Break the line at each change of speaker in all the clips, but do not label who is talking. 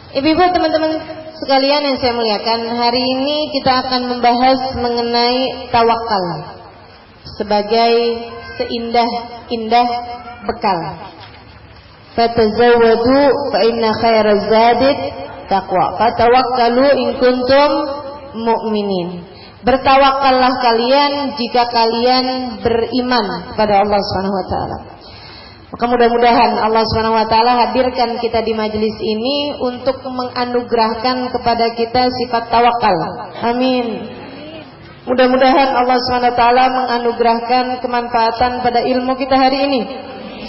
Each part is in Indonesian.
Ibu-ibu, teman-teman sekalian yang saya muliakan, hari ini kita akan membahas mengenai tawakal sebagai seindah-indah bekal. Fatazawwadu fa inna khairaz zadi taqwa. Fatawakkalu in kuntum mu'minin. Bertawakallah kalian jika kalian beriman kepada Allah Subhanahu wa taala. Maka mudah-mudahan Allah Subhanahu wa taala hadirkan kita di majelis ini untuk menganugerahkan kepada kita sifat tawakal. Amin. Mudah-mudahan Allah Subhanahu wa taala menganugerahkan kemanfaatan pada ilmu kita hari ini,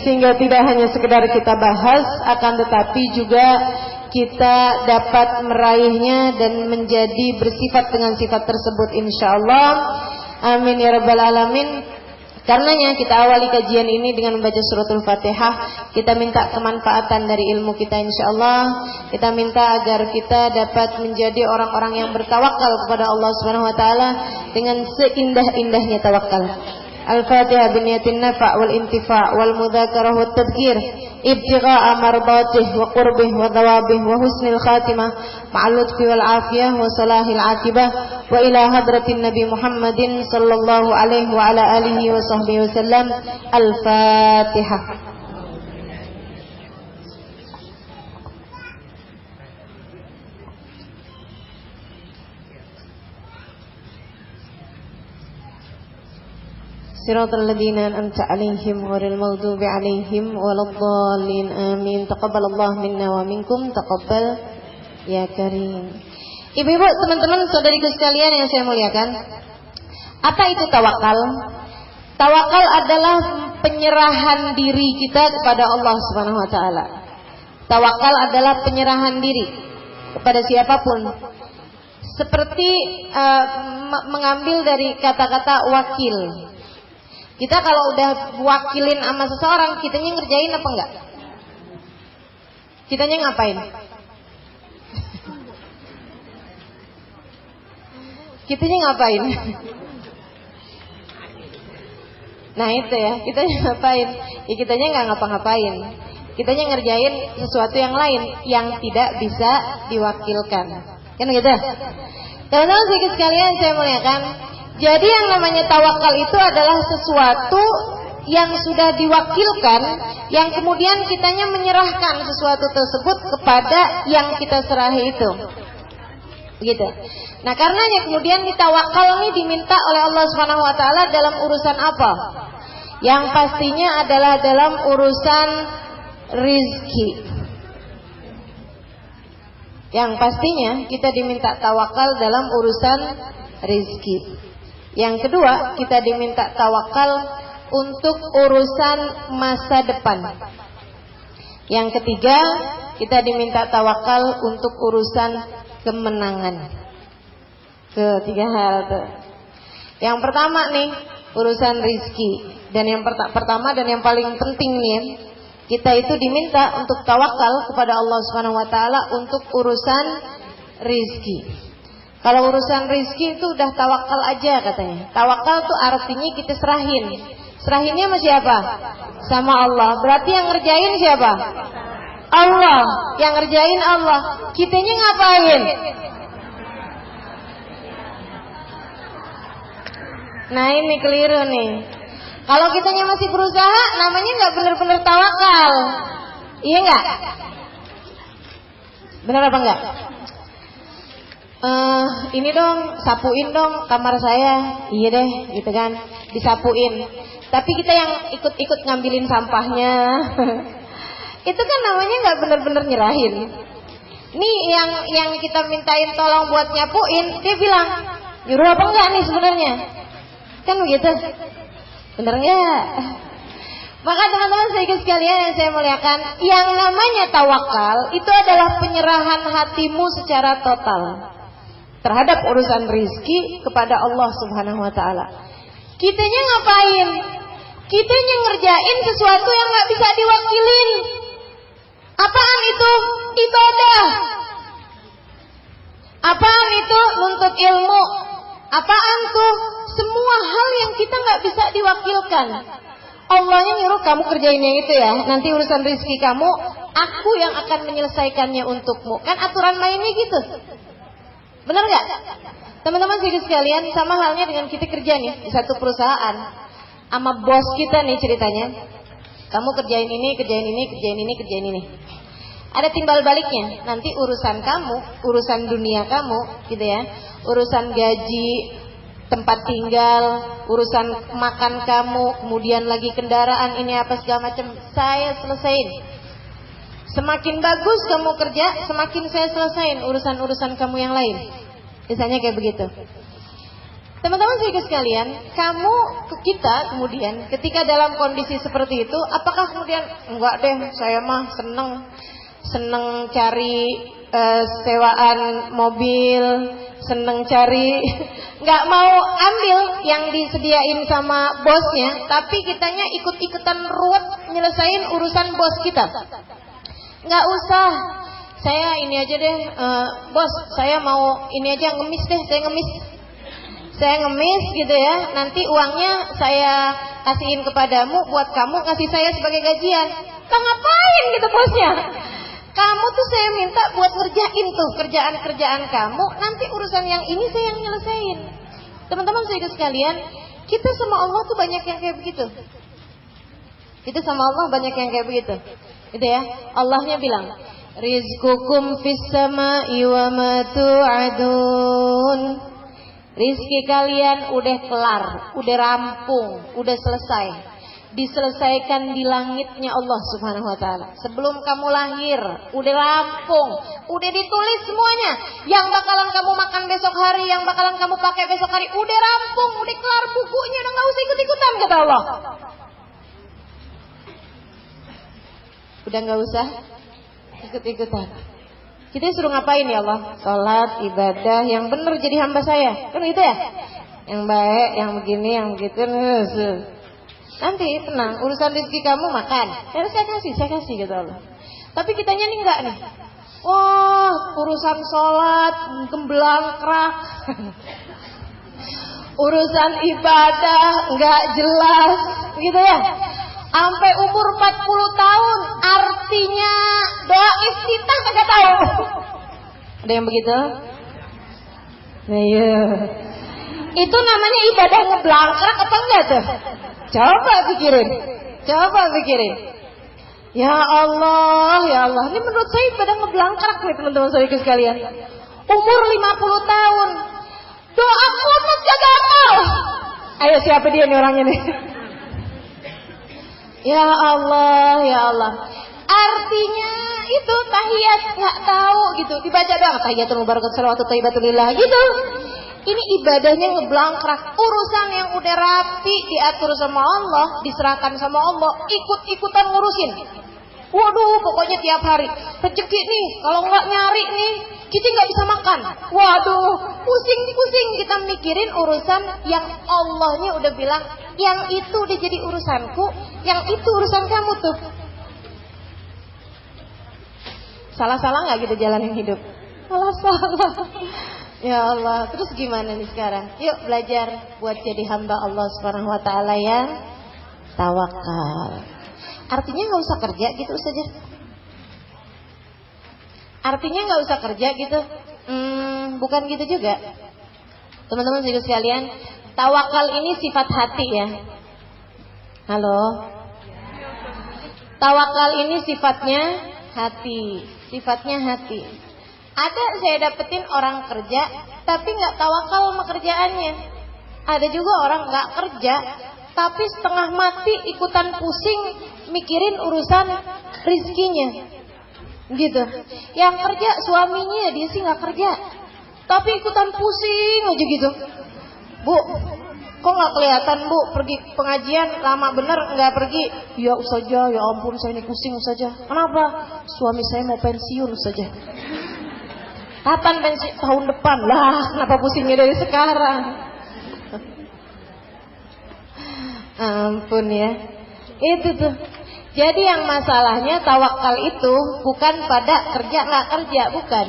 sehingga tidak hanya sekedar kita bahas, akan tetapi juga kita dapat meraihnya dan menjadi bersifat dengan sifat tersebut insyaallah. Amin ya rabbal alamin. Karenanya kita awali kajian ini dengan membaca suratul Fatihah. Kita minta kemanfaatan dari ilmu kita insyaallah. Kita minta agar kita dapat menjadi orang-orang yang bertawakal kepada Allah Subhanahu wa taala dengan seindah-indahnya tawakal. Al-Fatihah biniyatin nafa' wal intifa' wal mudzakarah wat tadhkir ibtigha'a mardatih wa qurbih wa thawabih wa husnil khatimah ma'al lutfi wal afiyah wa salahil aqibah wa ila hadratin Nabi Muhammadin sallallahu alaihi wa ala alihi wa sahbihi wasallam. Al-Fatihah. Siratal ladzina an'amta 'alaihim ghairil maghdubi 'alaihim waladdallin. Amin. Taqabbalallahu minna wa minkum, taqabbal ya karim. Ibu-ibu, teman-teman, saudariku sekalian yang saya muliakan, apa itu tawakal? Tawakal adalah penyerahan diri kita kepada Allah Subhanahu wa taala. Tawakal adalah penyerahan diri kepada siapapun. Seperti mengambil dari kata-kata wakil. Kita kalau udah wakilin sama seseorang, kitanya ngerjain apa enggak? Kitanya ngapain? Kitanya ngapain? Nah itu ya, kitanya ngapain? Ya kitanya nggak ngapa-ngapain. Kitanya ngerjain sesuatu yang lain yang tidak bisa diwakilkan. Kan gitu? Teman-teman sekalian saya muliakan. Jadi yang namanya tawakal itu adalah sesuatu yang sudah diwakilkan, yang kemudian kitanya menyerahkan sesuatu tersebut kepada yang kita serahi itu. Begitu. Nah, karenanya kemudian ditawakal ini diminta oleh Allah Subhanahu wa taala dalam urusan apa? Yang pastinya adalah dalam urusan rizki. Yang pastinya kita diminta tawakal dalam urusan rizki. Yang kedua, kita diminta tawakal untuk urusan masa depan. Yang ketiga, kita diminta tawakal untuk urusan kemenangan. Ketiga hal itu. Yang pertama nih, urusan rizki. Dan yang pertama dan yang paling penting nih, kita itu diminta untuk tawakal kepada Allah Subhanahu wa taala untuk urusan rizki. Kalau urusan rizki itu udah tawakal aja katanya. Tawakal tuh artinya kita serahin. Serahinnya sama siapa? Sama Allah. Berarti yang ngerjain siapa? Allah. Yang ngerjain Allah. Kitanya ngapain? Nah ini keliru nih. Kalau kitanya masih berusaha, namanya nggak benar-benar tawakal. Iya nggak? Benar apa enggak? Ini dong, sapuin dong kamar saya. Iya deh, gitu kan, disapuin. Tapi kita yang ikut-ikut ngambilin sampahnya. Itu kan namanya nggak benar-benar nyerahin. Nih yang kita mintain tolong buat nyapuin, dia bilang, nyuruh apa enggak nih sebenarnya? Kan begitu. Bener nggak? Maka teman-teman sekalian yang saya muliakan, yang namanya tawakal itu adalah penyerahan hatimu secara total terhadap urusan rizki kepada Allah Subhanahu wa taala. Kitanya ngapain? Kitanya ngerjain sesuatu yang gak bisa diwakilin. Apaan itu? Ibadah. Apaan itu? Nuntut ilmu. Apaan tuh? Semua hal yang kita gak bisa diwakilkan. Allahnya nyuruh kamu kerjain yang itu ya. Nanti urusan rizki kamu aku yang akan menyelesaikannya untukmu. Kan aturan mainnya gitu. Benar nggak? Teman-teman sekalian, sama halnya dengan kita kerja nih di satu perusahaan, sama bos kita nih ceritanya. Kamu kerjain ini, kerjain ini, kerjain ini, kerjain ini. Ada timbal baliknya. Nanti urusan kamu, urusan dunia kamu, gitu ya. Urusan gaji, tempat tinggal, urusan makan kamu, kemudian lagi kendaraan ini apa segala macam, saya selesain. Semakin bagus kamu kerja, semakin saya selesain urusan-urusan kamu yang lain. Misalnya kayak begitu. Teman-teman sekalian, kita kemudian ketika dalam kondisi seperti itu, apakah kemudian enggak deh, saya mah seneng cari sewaan mobil, seneng cari nggak mau ambil yang disediain sama bosnya, tapi kitanya ikut-ikutan ruwet nyelesain urusan bos kita. Nggak usah, saya ini aja deh, bos, saya mau ini aja, ngemis deh, saya ngemis gitu ya, nanti uangnya saya kasihin kepadamu, buat kamu kasih saya sebagai gajian. Lah ngapain gitu bosnya? Kamu tuh saya minta buat ngerjain tuh kerjaan-kerjaan kamu, nanti urusan yang ini saya yang nyelesain. Teman-teman sekalian, kita sama Allah tuh banyak yang kayak begitu. Kita sama Allah banyak yang kayak begitu. Gitu ya. Allahnya bilang, rizqukum fis sama'i wa ma tu'adun. Rizki kalian udah kelar, udah rampung, udah selesai. Diselesaikan di langitnya Allah Subhanahu wa taala. Sebelum kamu lahir, udah rampung, udah ditulis semuanya. Yang bakalan kamu makan besok hari, yang bakalan kamu pakai besok hari, udah rampung, udah kelar bukunya, udah enggak usah ikut-ikutan kata Allah. Udah enggak usah ikut-ikutan. Kita suruh ngapain ya Allah? Salat, ibadah yang benar jadi hamba saya. Kan gitu ya? Yang baik, yang begini, yang begitu. Nanti tenang, urusan rezeki kamu makan. Ya saya kasih gitu Allah. Tapi kitanya nih enggak nih. Wah, urusan sholat, gemblangkrak. Urusan ibadah enggak jelas, gitu ya. Sampai umur 40 tahun artinya doa iftitah kagak tahu. Ada yang begitu? Nah iya. Itu namanya ibadah ngeblangkrak apa enggak tuh? Coba pikirin. Ya Allah. Ini menurut saya ibadah ngeblangkrak nih teman-teman saya sekalian. Umur 50 tahun. Doa kunut gagal. Ayo siapa dia nih orangnya nih? Ya Allah. Artinya itu tahiyat nggak tahu gitu. Dibaca doang tahiyatul mubarakatuh shalawatut thayyibatulillah gitu. Ini ibadahnya ngeblangkrak. Urusan yang udah rapi diatur sama Allah, diserahkan sama Allah, ikut-ikutan ngurusin. Waduh, pokoknya tiap hari rezeki nih, kalau nggak nyari nih, kita nggak bisa makan. Waduh, pusing kita mikirin urusan yang Allahnya udah bilang, yang itu udah jadi urusanku, yang itu urusan kamu tuh. Salah-salah nggak gitu jalanin hidup? Salah. Ya Allah, terus gimana nih sekarang? Yuk belajar buat jadi hamba Allah Subhanahu wa taala yang tawakal. Artinya nggak usah kerja gitu saja. Artinya nggak usah kerja gitu. Bukan gitu juga. Teman-teman sekalian, tawakal ini sifat hati ya. Halo. Tawakal ini sifatnya hati. Ada saya dapetin orang kerja tapi nggak tawakal sama kerjaannya. Ada juga orang nggak kerja tapi setengah mati ikutan pusing mikirin urusan rizkinya, gitu. Yang kerja suaminya, dia sih nggak kerja tapi ikutan pusing aja gitu. Bu, kok nggak kelihatan bu pergi pengajian lama bener nggak pergi? Ya Ustazah, ya ampun saya ini pusing Ustazah. Kenapa? Suami saya mau pensiun Ustazah. Kapan pensiun? Tahun depan. Lah, kenapa pusingnya dari sekarang? Ampun ya. Itu tuh. Jadi yang masalahnya tawakal itu bukan pada kerja nggak kerja, bukan.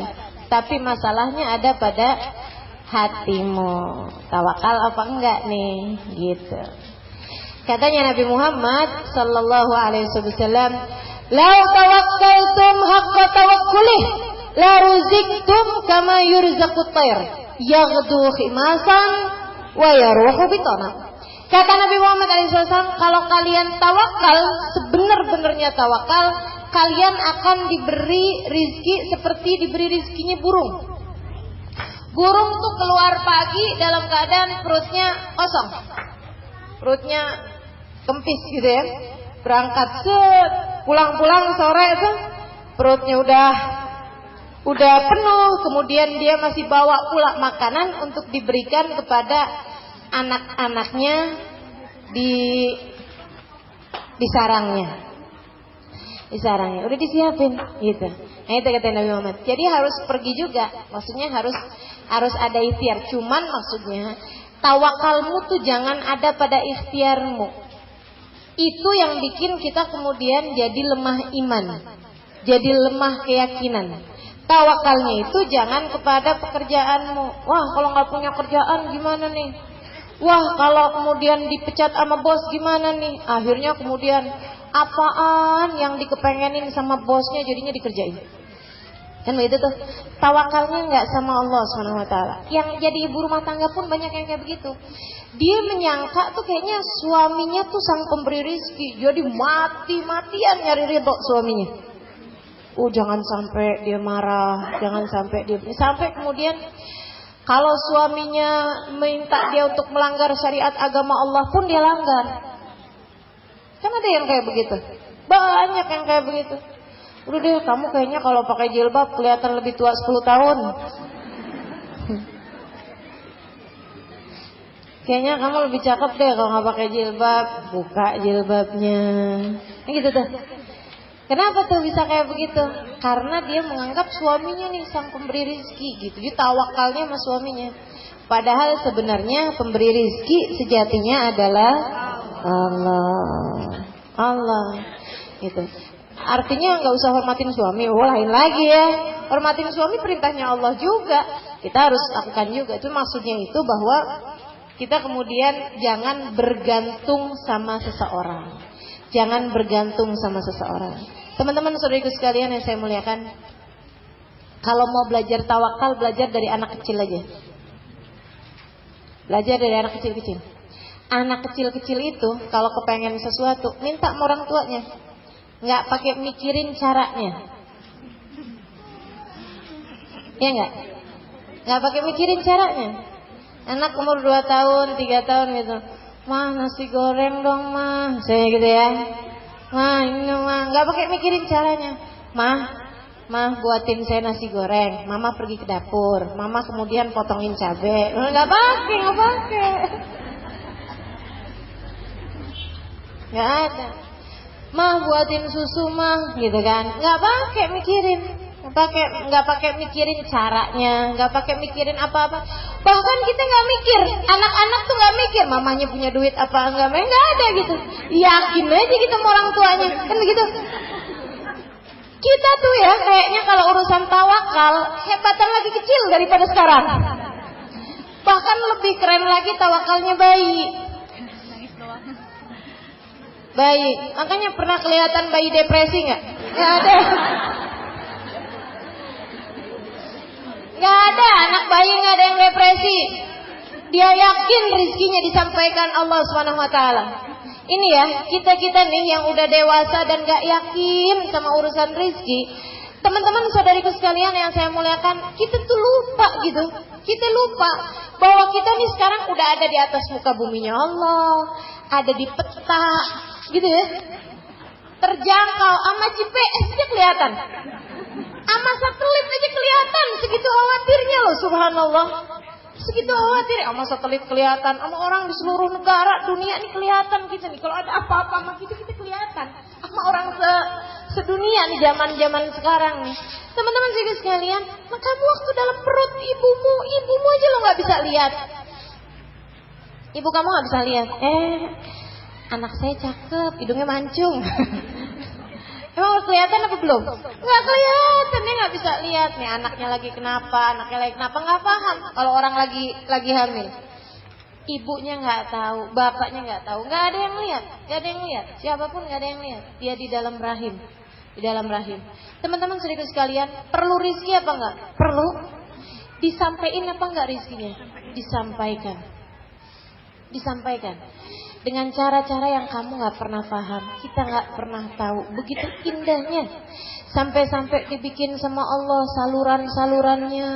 Tapi masalahnya ada pada hatimu. Tawakal apa enggak nih? Gitu. Katanya Nabi Muhammad sallallahu alaihi wasallam, "Lau tawakkaltum haqqa tawakkulih la ruziktum kama yurzaqut tayr yaghdu khimasan wa yaruhu bitana." Kata Nabi Muhammad SAW, kalau kalian tawakal, sebenar-benarnya tawakal, kalian akan diberi rizki seperti diberi rizkinya burung. Burung tuh keluar pagi dalam keadaan perutnya kosong, perutnya kempis gitu ya. Berangkat pulang-pulang sore tuh perutnya udah penuh, kemudian dia masih bawa pula makanan untuk diberikan kepada anak-anaknya di sarangnya. Di sarangnya udah disiapin gitu. Nah itu kata Nabi Muhammad. Jadi harus pergi juga. Maksudnya harus ada ikhtiar. Cuman maksudnya tawakalmu tuh jangan ada pada ikhtiarmu. Itu yang bikin kita kemudian jadi lemah iman, jadi lemah keyakinan. Tawakalnya itu jangan kepada pekerjaanmu. Wah kalau nggak punya kerjaan gimana nih? Wah kalau kemudian dipecat sama bos gimana nih? Akhirnya kemudian apaan yang dikepengenin sama bosnya jadinya dikerjain. Kan begitu tuh. Tawakalnya nggak sama Allah SWT. Yang jadi ibu rumah tangga pun banyak yang kayak begitu. Dia menyangka tuh kayaknya suaminya tuh sang pemberi rizki, jadi mati-matian nyari ridho suaminya. Jangan sampai dia marah, jangan sampai dia sampai kemudian kalau suaminya minta dia untuk melanggar syariat agama Allah pun dia langgar. Kan ada yang kayak begitu. Banyak yang kayak begitu. Udah deh kamu kayaknya kalau pakai jilbab kelihatan lebih tua 10 tahun. Kayaknya kamu lebih cakep deh kalau nggak pakai jilbab. Buka jilbabnya. Gitu tuh. Kenapa tuh bisa kayak begitu? Karena dia menganggap suaminya nih sang pemberi rizki gitu. Dia tawakalnya sama suaminya. Padahal sebenarnya pemberi rizki sejatinya adalah Allah. Gitu. Artinya nggak usah hormatin suami. Lain lagi ya. Hormatin suami perintahnya Allah juga. Kita harus lakukan juga. Itu maksudnya itu bahwa kita kemudian jangan bergantung sama seseorang. Jangan bergantung sama seseorang. Teman-teman saudariku sekalian yang saya muliakan, kalau mau belajar tawakal, belajar dari anak kecil aja. Belajar dari anak kecil-kecil. Anak kecil-kecil itu kalau kepengen sesuatu, minta sama orang tuanya. Nggak pakai mikirin caranya. Ya nggak? Nggak pakai mikirin caranya. Anak umur 2 tahun, 3 tahun gitu. "Mah nasi goreng dong mah," saya gitu ya. "Mah ini mah," nggak pakai mikirin caranya. Mah buatin saya nasi goreng. Mama pergi ke dapur. Mama kemudian potongin cabai. Nggak pakai. Nggak ada. "Mah buatin susu mah," gitu kan. Nggak pakai mikirin. Nggak pakai mikirin caranya, nggak pakai mikirin apa-apa. Bahkan kita nggak mikir, anak-anak tuh nggak mikir mamanya punya duit apa nggak ada gitu. Yakin aja kita sama orang tuanya, kan begitu. Kita tuh ya kayaknya kalau urusan tawakal hebatan lagi kecil daripada sekarang. Bahkan lebih keren lagi tawakalnya bayi. Makanya pernah kelihatan bayi depresi nggak? Nggak ada. Gak ada anak bayi, gak ada yang depresi. Dia yakin rizkinya disampaikan Allah SWT. Ini ya, kita nih yang udah dewasa dan gak yakin sama urusan rizki. Teman-teman saudariku sekalian yang saya muliakan, kita tuh lupa gitu. Kita lupa bahwa kita nih sekarang udah ada di atas muka buminya Allah, ada di peta gitu ya. Terjangkau sama GPS aja kelihatan. Sama satelit aja kelihatan, segitu khawatirnya loh, subhanallah. Segitu khawatir, sama satelit kelihatan, sama orang di seluruh negara dunia ini kelihatan kita nih. Kalau ada apa-apa sama kita kelihatan. Sama orang sedunia nih zaman sekarang nih. Teman-teman sekalian, kamu waktu dalam perut ibumu aja lo nggak bisa lihat. Ibu kamu nggak bisa lihat. Anak saya cakep, hidungnya mancung. Emang kelihatan apa belum? Nggak kelihatan, dia nggak bisa lihat nih anaknya lagi kenapa, nggak paham. Kalau orang lagi hamil, ibunya nggak tahu, bapaknya nggak tahu, nggak ada yang lihat, siapapun nggak ada yang lihat. Dia di dalam rahim, di dalam rahim. Teman-teman saudara sekalian, perlu rizki apa enggak? Perlu. Disampaikan apa enggak rizkinya? Disampaikan. Disampaikan. Dengan cara-cara yang kamu nggak pernah paham, kita nggak pernah tahu. Begitu indahnya, sampai-sampai dibikin sama Allah saluran-salurannya,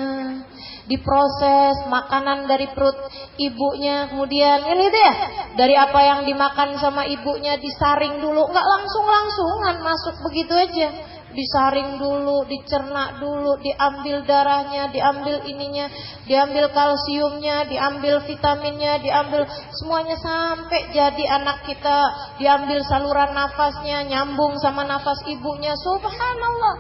diproses makanan dari perut ibunya, kemudian kan itu ya, dari apa yang dimakan sama ibunya disaring dulu, nggak langsungan masuk begitu aja. Disaring dulu, dicerna dulu, diambil darahnya, diambil ininya, diambil kalsiumnya, diambil vitaminnya, diambil semuanya sampai jadi anak kita, diambil saluran nafasnya, nyambung sama nafas ibunya. Subhanallah.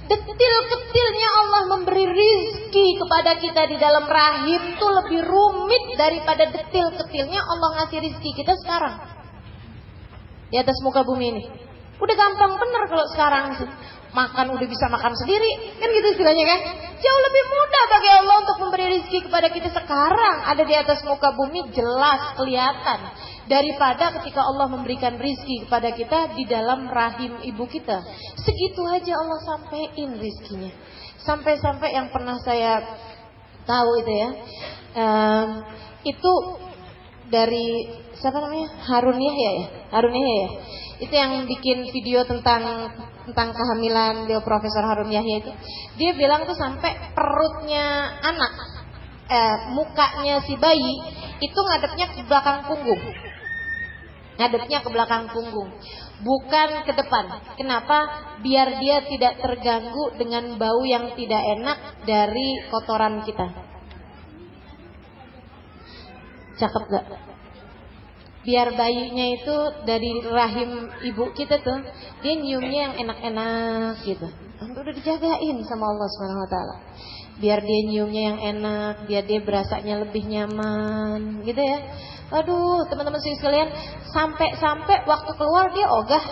Detil-detilnya Allah memberi rizki kepada kita di dalam rahim itu lebih rumit daripada detil-detilnya Allah ngasih rizki kita sekarang di atas muka bumi ini. Udah gampang bener kalau sekarang sih. Makan udah bisa makan sendiri, kan gitu istilahnya kan? Jauh lebih mudah bagi Allah untuk memberi rezeki kepada kita sekarang ada di atas muka bumi, jelas kelihatan daripada ketika Allah memberikan rezeki kepada kita di dalam rahim ibu kita. Segitu aja Allah sampein rezekinya. Sampai-sampai yang pernah saya tahu itu ya, itu dari siapa namanya? Harun Yahya ya? Harun Yahya ya? Itu yang bikin video tentang kehamilan, dia Profesor Harun Yahya itu. Dia bilang tuh sampai perutnya anak, mukanya si bayi itu ngadepnya ke belakang punggung. Ngadepnya ke belakang punggung, bukan ke depan. Kenapa? Biar dia tidak terganggu dengan bau yang tidak enak dari kotoran kita. Cakep gak? Biar bayinya itu dari rahim ibu kita tuh dia nyiumnya yang enak-enak gitu. Udah dijagain sama Allah Subhanahu wa taala. Biar dia nyiumnya yang enak, biar dia berasanya lebih nyaman gitu ya. Aduh, teman-teman sekalian, sampai waktu keluar dia ogah.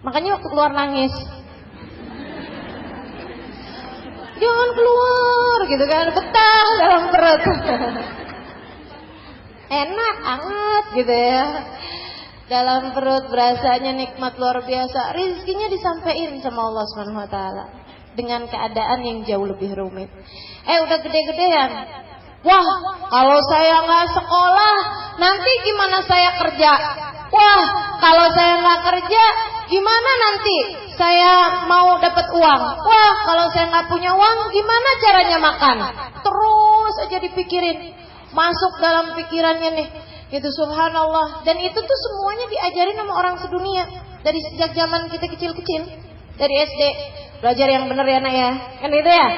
Makanya waktu keluar nangis. Jangan keluar gitu kan, betah dalam perut. Enak, hangat gitu ya. Dalam perut berasanya nikmat luar biasa. Rizkinya disampaikan sama Allah Subhanahu wa taala dengan keadaan yang jauh lebih rumit. Udah gede-gedean. Wah, kalau saya nggak sekolah, nanti gimana saya kerja? Wah, kalau saya nggak kerja, gimana nanti saya mau dapat uang? Wah, kalau saya nggak punya uang, gimana caranya makan? Terus aja dipikirin. Masuk dalam pikirannya nih, itu subhanallah. Dan itu tuh semuanya diajarin sama orang sedunia dari sejak zaman kita kecil-kecil, dari SD. Belajar yang benar ya nak ya, kan itu ya.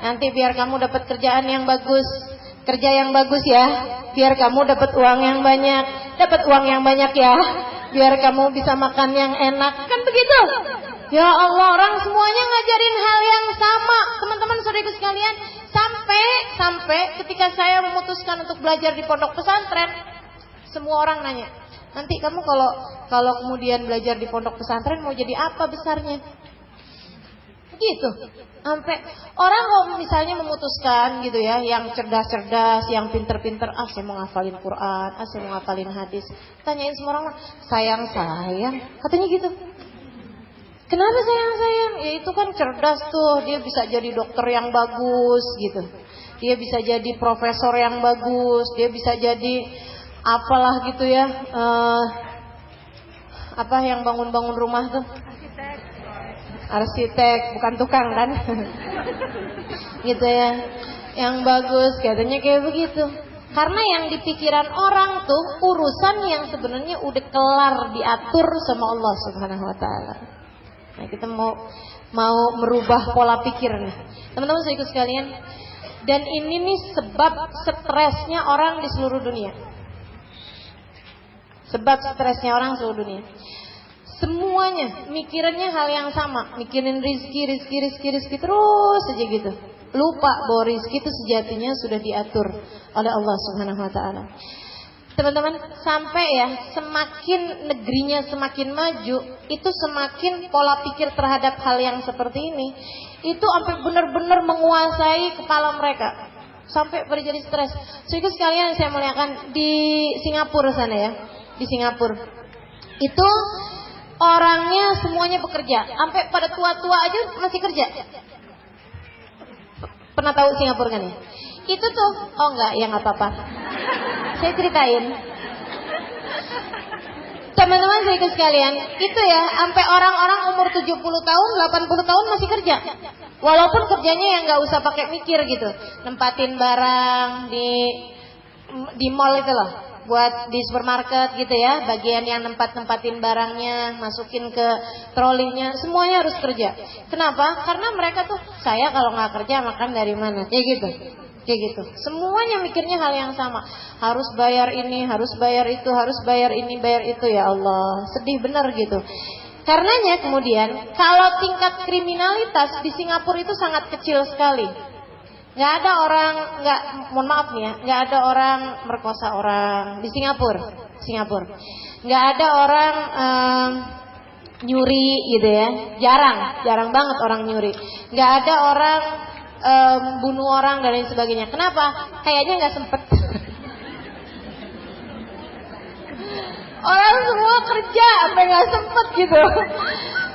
Nanti biar kamu dapat kerjaan yang bagus, kerja yang bagus ya. Biar kamu dapat uang yang banyak, dapat uang yang banyak ya. Biar kamu bisa makan yang enak, kan begitu. Ya Allah, orang semuanya ngajarin hal yang sama, teman-teman saudaraku sekalian. Sampai ketika saya memutuskan untuk belajar di pondok pesantren, semua orang nanya, nanti kamu kalau kemudian belajar di pondok pesantren mau jadi apa besarnya? Gitu. Sampai orang kalau misalnya memutuskan gitu ya, yang cerdas-cerdas, yang pinter-pinter, saya mau ngafalin Quran, saya mau ngafalin hadis. Tanyain semua orang, sayang, katanya gitu. Kenapa sayang? Ya itu kan cerdas tuh, dia bisa jadi dokter yang bagus gitu. Dia bisa jadi profesor yang bagus, dia bisa jadi apalah gitu ya. Apa yang bangun-bangun rumah tuh? Arsitek, bukan tukang kan? Gitu ya. Yang bagus, katanya kayak begitu. Karena yang di pikiran orang tuh urusan yang sebenarnya udah kelar diatur sama Allah Subhanahu wa taala. Nah, kita mau merubah pola pikir nih. Teman-teman saya ikut sekalian. Dan ini nih sebab stresnya orang di seluruh dunia. Sebab stresnya orang seluruh dunia. Semuanya mikirannya hal yang sama, mikirin rizki terus aja gitu. Lupa bahwa rizki itu sejatinya sudah diatur oleh Allah Subhanahu wa taala. Teman-teman, sampai ya semakin negerinya semakin maju, itu semakin pola pikir terhadap hal yang seperti ini itu sampai benar-benar menguasai kepala mereka. Sampai pada jadi stres. Jadi sekalian saya muliakan di Singapura sana ya. Di Singapura. Itu orangnya semuanya bekerja, sampai pada tua-tua aja masih kerja. Pernah tahu Singapura kan ya? Itu tuh, oh enggak, ya nggak apa-apa. Saya ceritain. Teman-teman saya sekalian, itu ya, sampai orang-orang umur 70 tahun, 80 tahun masih kerja. Walaupun kerjanya yang nggak usah pakai mikir gitu, nempatin barang di mall itu loh, buat di supermarket gitu ya, bagian yang nempatin barangnya, masukin ke trolinya, semuanya harus kerja. Kenapa? Karena mereka tuh, saya kalau nggak kerja makan dari mana? Kayak gitu. Semuanya mikirnya hal yang sama. Harus bayar ini, harus bayar itu, harus bayar ini, bayar itu. Ya Allah, sedih bener gitu. Karenanya kemudian kalau tingkat kriminalitas di Singapura itu sangat kecil sekali. Nggak ada orang, mohon maaf nih ya, nggak ada orang merkosa orang di Singapura. Nggak ada orang nyuri gitu ya, jarang banget orang nyuri. Nggak ada orang bunuh orang dan lain sebagainya. Kenapa? Kayaknya nggak sempet. Orang semua kerja, apa nggak sempet gitu.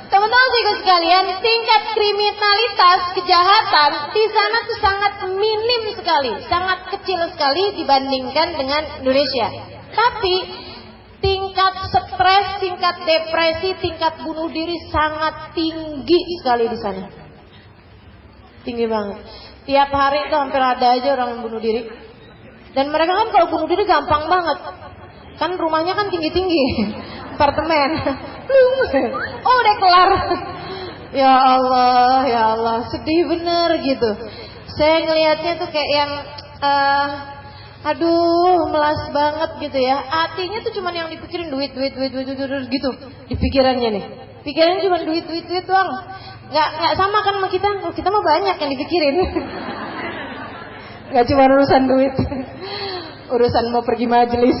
Teman-teman juga sekalian, tingkat kriminalitas, kejahatan di sana tuh sangat minim sekali, sangat kecil sekali dibandingkan dengan Indonesia. Tapi tingkat stres, tingkat depresi, tingkat bunuh diri sangat tinggi sekali di sana. Tinggi banget. Tiap hari itu hampir ada aja orang yang bunuh diri. Dan mereka kan kalau bunuh diri gampang banget. Kan rumahnya kan tinggi-tinggi, apartemen. Oh udah kelar. Ya Allah, sedih bener gitu. Saya ngelihatnya tuh kayak yang aduh, melas banget gitu ya. Artinya tuh cuman yang dipikirin duit gitu. Di pikirannya nih. Pikirannya cuma duit doang. Nggak sama kan sama kita. Kita mah banyak yang dipikirin. Nggak cuma urusan duit. Urusan mau pergi majelis.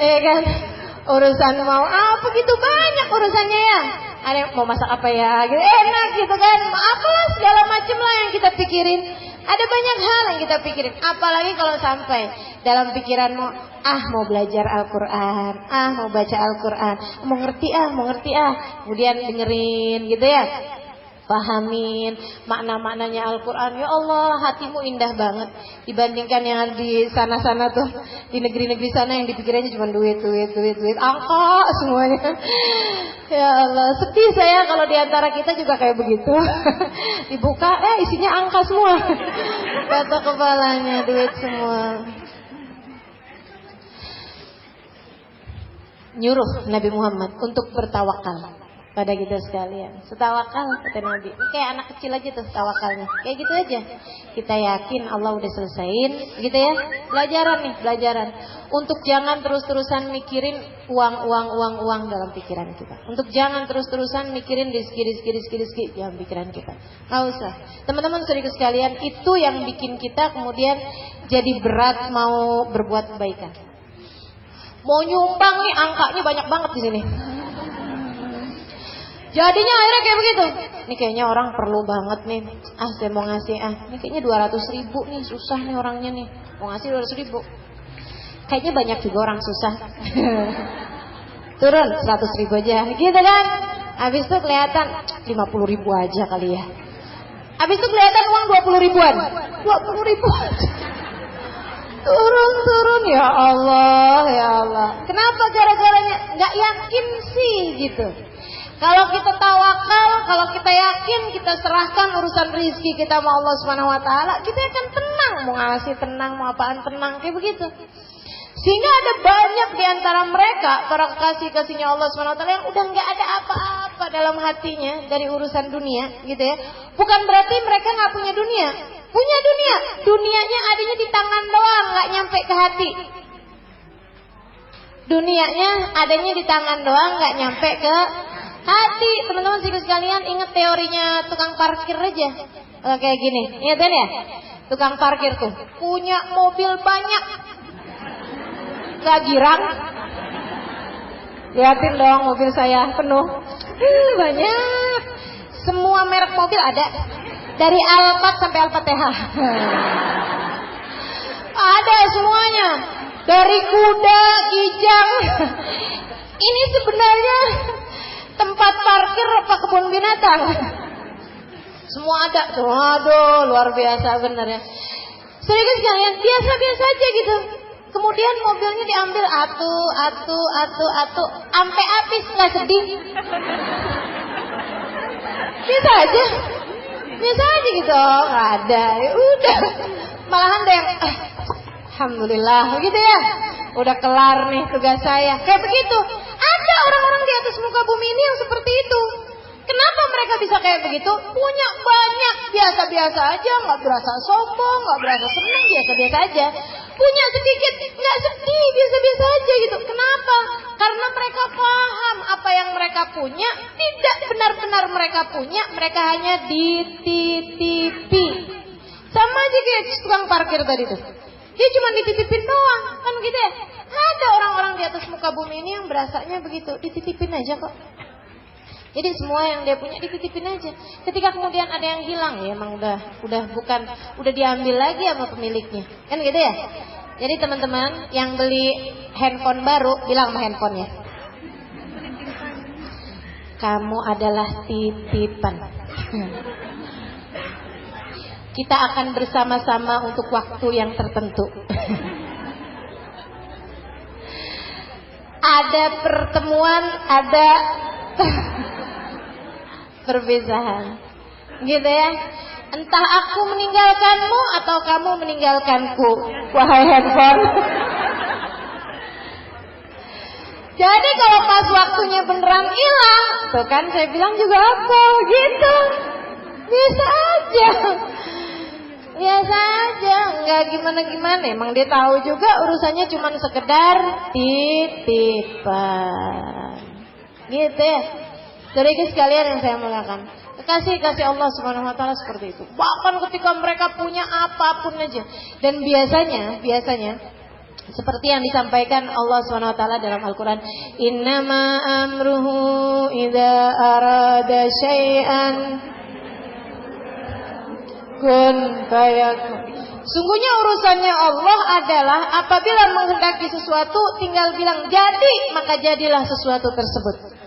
Kan? Urusan mau apa gitu, banyak urusannya ya. Ada yang mau masak apa ya, gitu, enak gitu kan. Apalah segala macam lah yang kita pikirin. Ada banyak hal yang kita pikirin. Apalagi kalau sampai dalam pikiranmu, mau belajar Al-Quran, mau baca Al-Quran, mau ngerti. Kemudian dengerin gitu ya, pahamin makna-maknanya Al-Quran. Ya Allah, hatimu indah banget dibandingkan yang di sana-sana tuh, di negeri-negeri sana yang dipikirannya cuma duit, angka semuanya. Ya Allah, sedih saya kalau diantara kita juga kayak begitu. Dibuka, isinya angka semua. Kata kepalanya duit semua. Nyuruh Nabi Muhammad untuk bertawakal pada kita sekalian. Setawakal kata Nabi. Kayak anak kecil aja tuh tawakalnya. Kayak gitu aja. Kita yakin Allah udah selesaiin, gitu ya. Pelajaran. Untuk jangan terus-terusan mikirin uang dalam pikiran kita. Untuk jangan terus-terusan mikirin rizki dalam pikiran kita. Nggak usah. Teman-teman saudara sekalian, itu yang bikin kita kemudian jadi berat mau berbuat kebaikan. Mau nyumbang nih, angkanya banyak banget di sini. Jadinya akhirnya kayak begitu. Ini kayaknya orang perlu banget nih. Saya mau ngasih ini kayaknya 200.000 nih, susah nih orangnya nih. Mau ngasih 200.000. Kayaknya banyak juga orang susah. Turun 100.000 aja. Gitu kan? Habis itu kelihatan 50.000 aja kali ya. Habis itu kelihatan uang 20 ribuan. 20 ribu aja. Turun. Ya Allah. Kenapa gara-garanya? Gak yakin sih gitu. Kalau kita tawakal, kalau kita yakin, kita serahkan urusan rezeki kita sama Allah Subhanahu wa taala, kita akan tenang, mau ngasih tenang, mau apaan tenang, kayak begitu. Sehingga ada banyak di antara mereka para kasih-kasihnya Allah Subhanahu wa taala yang udah enggak ada apa-apa dalam hatinya dari urusan dunia, gitu ya. Bukan berarti mereka enggak punya dunia. Punya dunia. Dunianya adanya di tangan doang, enggak nyampe ke hati. Dunianya adanya di tangan doang, enggak nyampe ke hati. Teman-teman sekalian, ingat teorinya tukang parkir aja. Kayak gini, ingatin ya? Tukang parkir tuh punya mobil banyak, gak girang. Lihatin dong mobil saya penuh. Banyak. Semua merek mobil ada. Dari Alphard sampai Alphard TH. Ada semuanya. Dari kuda, kijang. Ini sebenarnya Tempat parkir apa kebun binatang? Semua ada tuh. Aduh, luar biasa bener ya. Saudara sekalian, biasa-biasa aja gitu. Kemudian mobilnya diambil atu, sampai habis, nggak sedih. Biasa aja gitu, nggak ada. Ya udah, malahan ada yang, alhamdulillah gitu ya. Udah kelar nih tugas saya. Kayak begitu. Ada orang-orang di atas muka bumi ini yang seperti itu. Kenapa mereka bisa kayak begitu? Punya banyak, biasa-biasa aja, nggak berasa sombong, nggak berasa senang, biasa-biasa aja. Punya sedikit, nggak sedih, biasa-biasa aja gitu. Kenapa? Karena mereka paham apa yang mereka punya tidak benar-benar mereka punya, mereka hanya dititipi. Sama aja kayak tukang parkir tadi tuh. Dia cuma dititipin doang, kan gitu ya. Ada orang-orang di atas muka bumi ini yang berasanya begitu, dititipin aja kok. Jadi semua yang dia punya dititipin aja. Ketika kemudian ada yang hilang, ya emang udah diambil lagi sama pemiliknya. Kan gitu ya. Jadi teman-teman yang beli handphone baru, bilang sama handphonenya, kamu adalah titipan. Kita akan bersama-sama untuk waktu yang tertentu. Ada pertemuan, ada perpisahan, gitu ya. Entah aku meninggalkanmu atau kamu meninggalkanku, wahai handphone. Jadi kalau pas waktunya beneran hilang, tuh kan saya bilang juga apa, gitu. Biasa aja, nggak gimana-gimana. Emang dia tahu juga urusannya cuma sekedar titipan, gitu ya. Jadi sekalian yang saya muliakan, kasih Allah Subhanahu Wa Taala seperti itu. Bahkan ketika mereka punya apapun aja. Dan biasanya seperti yang disampaikan Allah Subhanahu Wa Taala dalam Al-Quran, Innama amruhu idza arada syai'an kun fayakun. Sungguhnya urusannya Allah adalah apabila menghendaki sesuatu tinggal bilang jadi, maka jadilah sesuatu tersebut.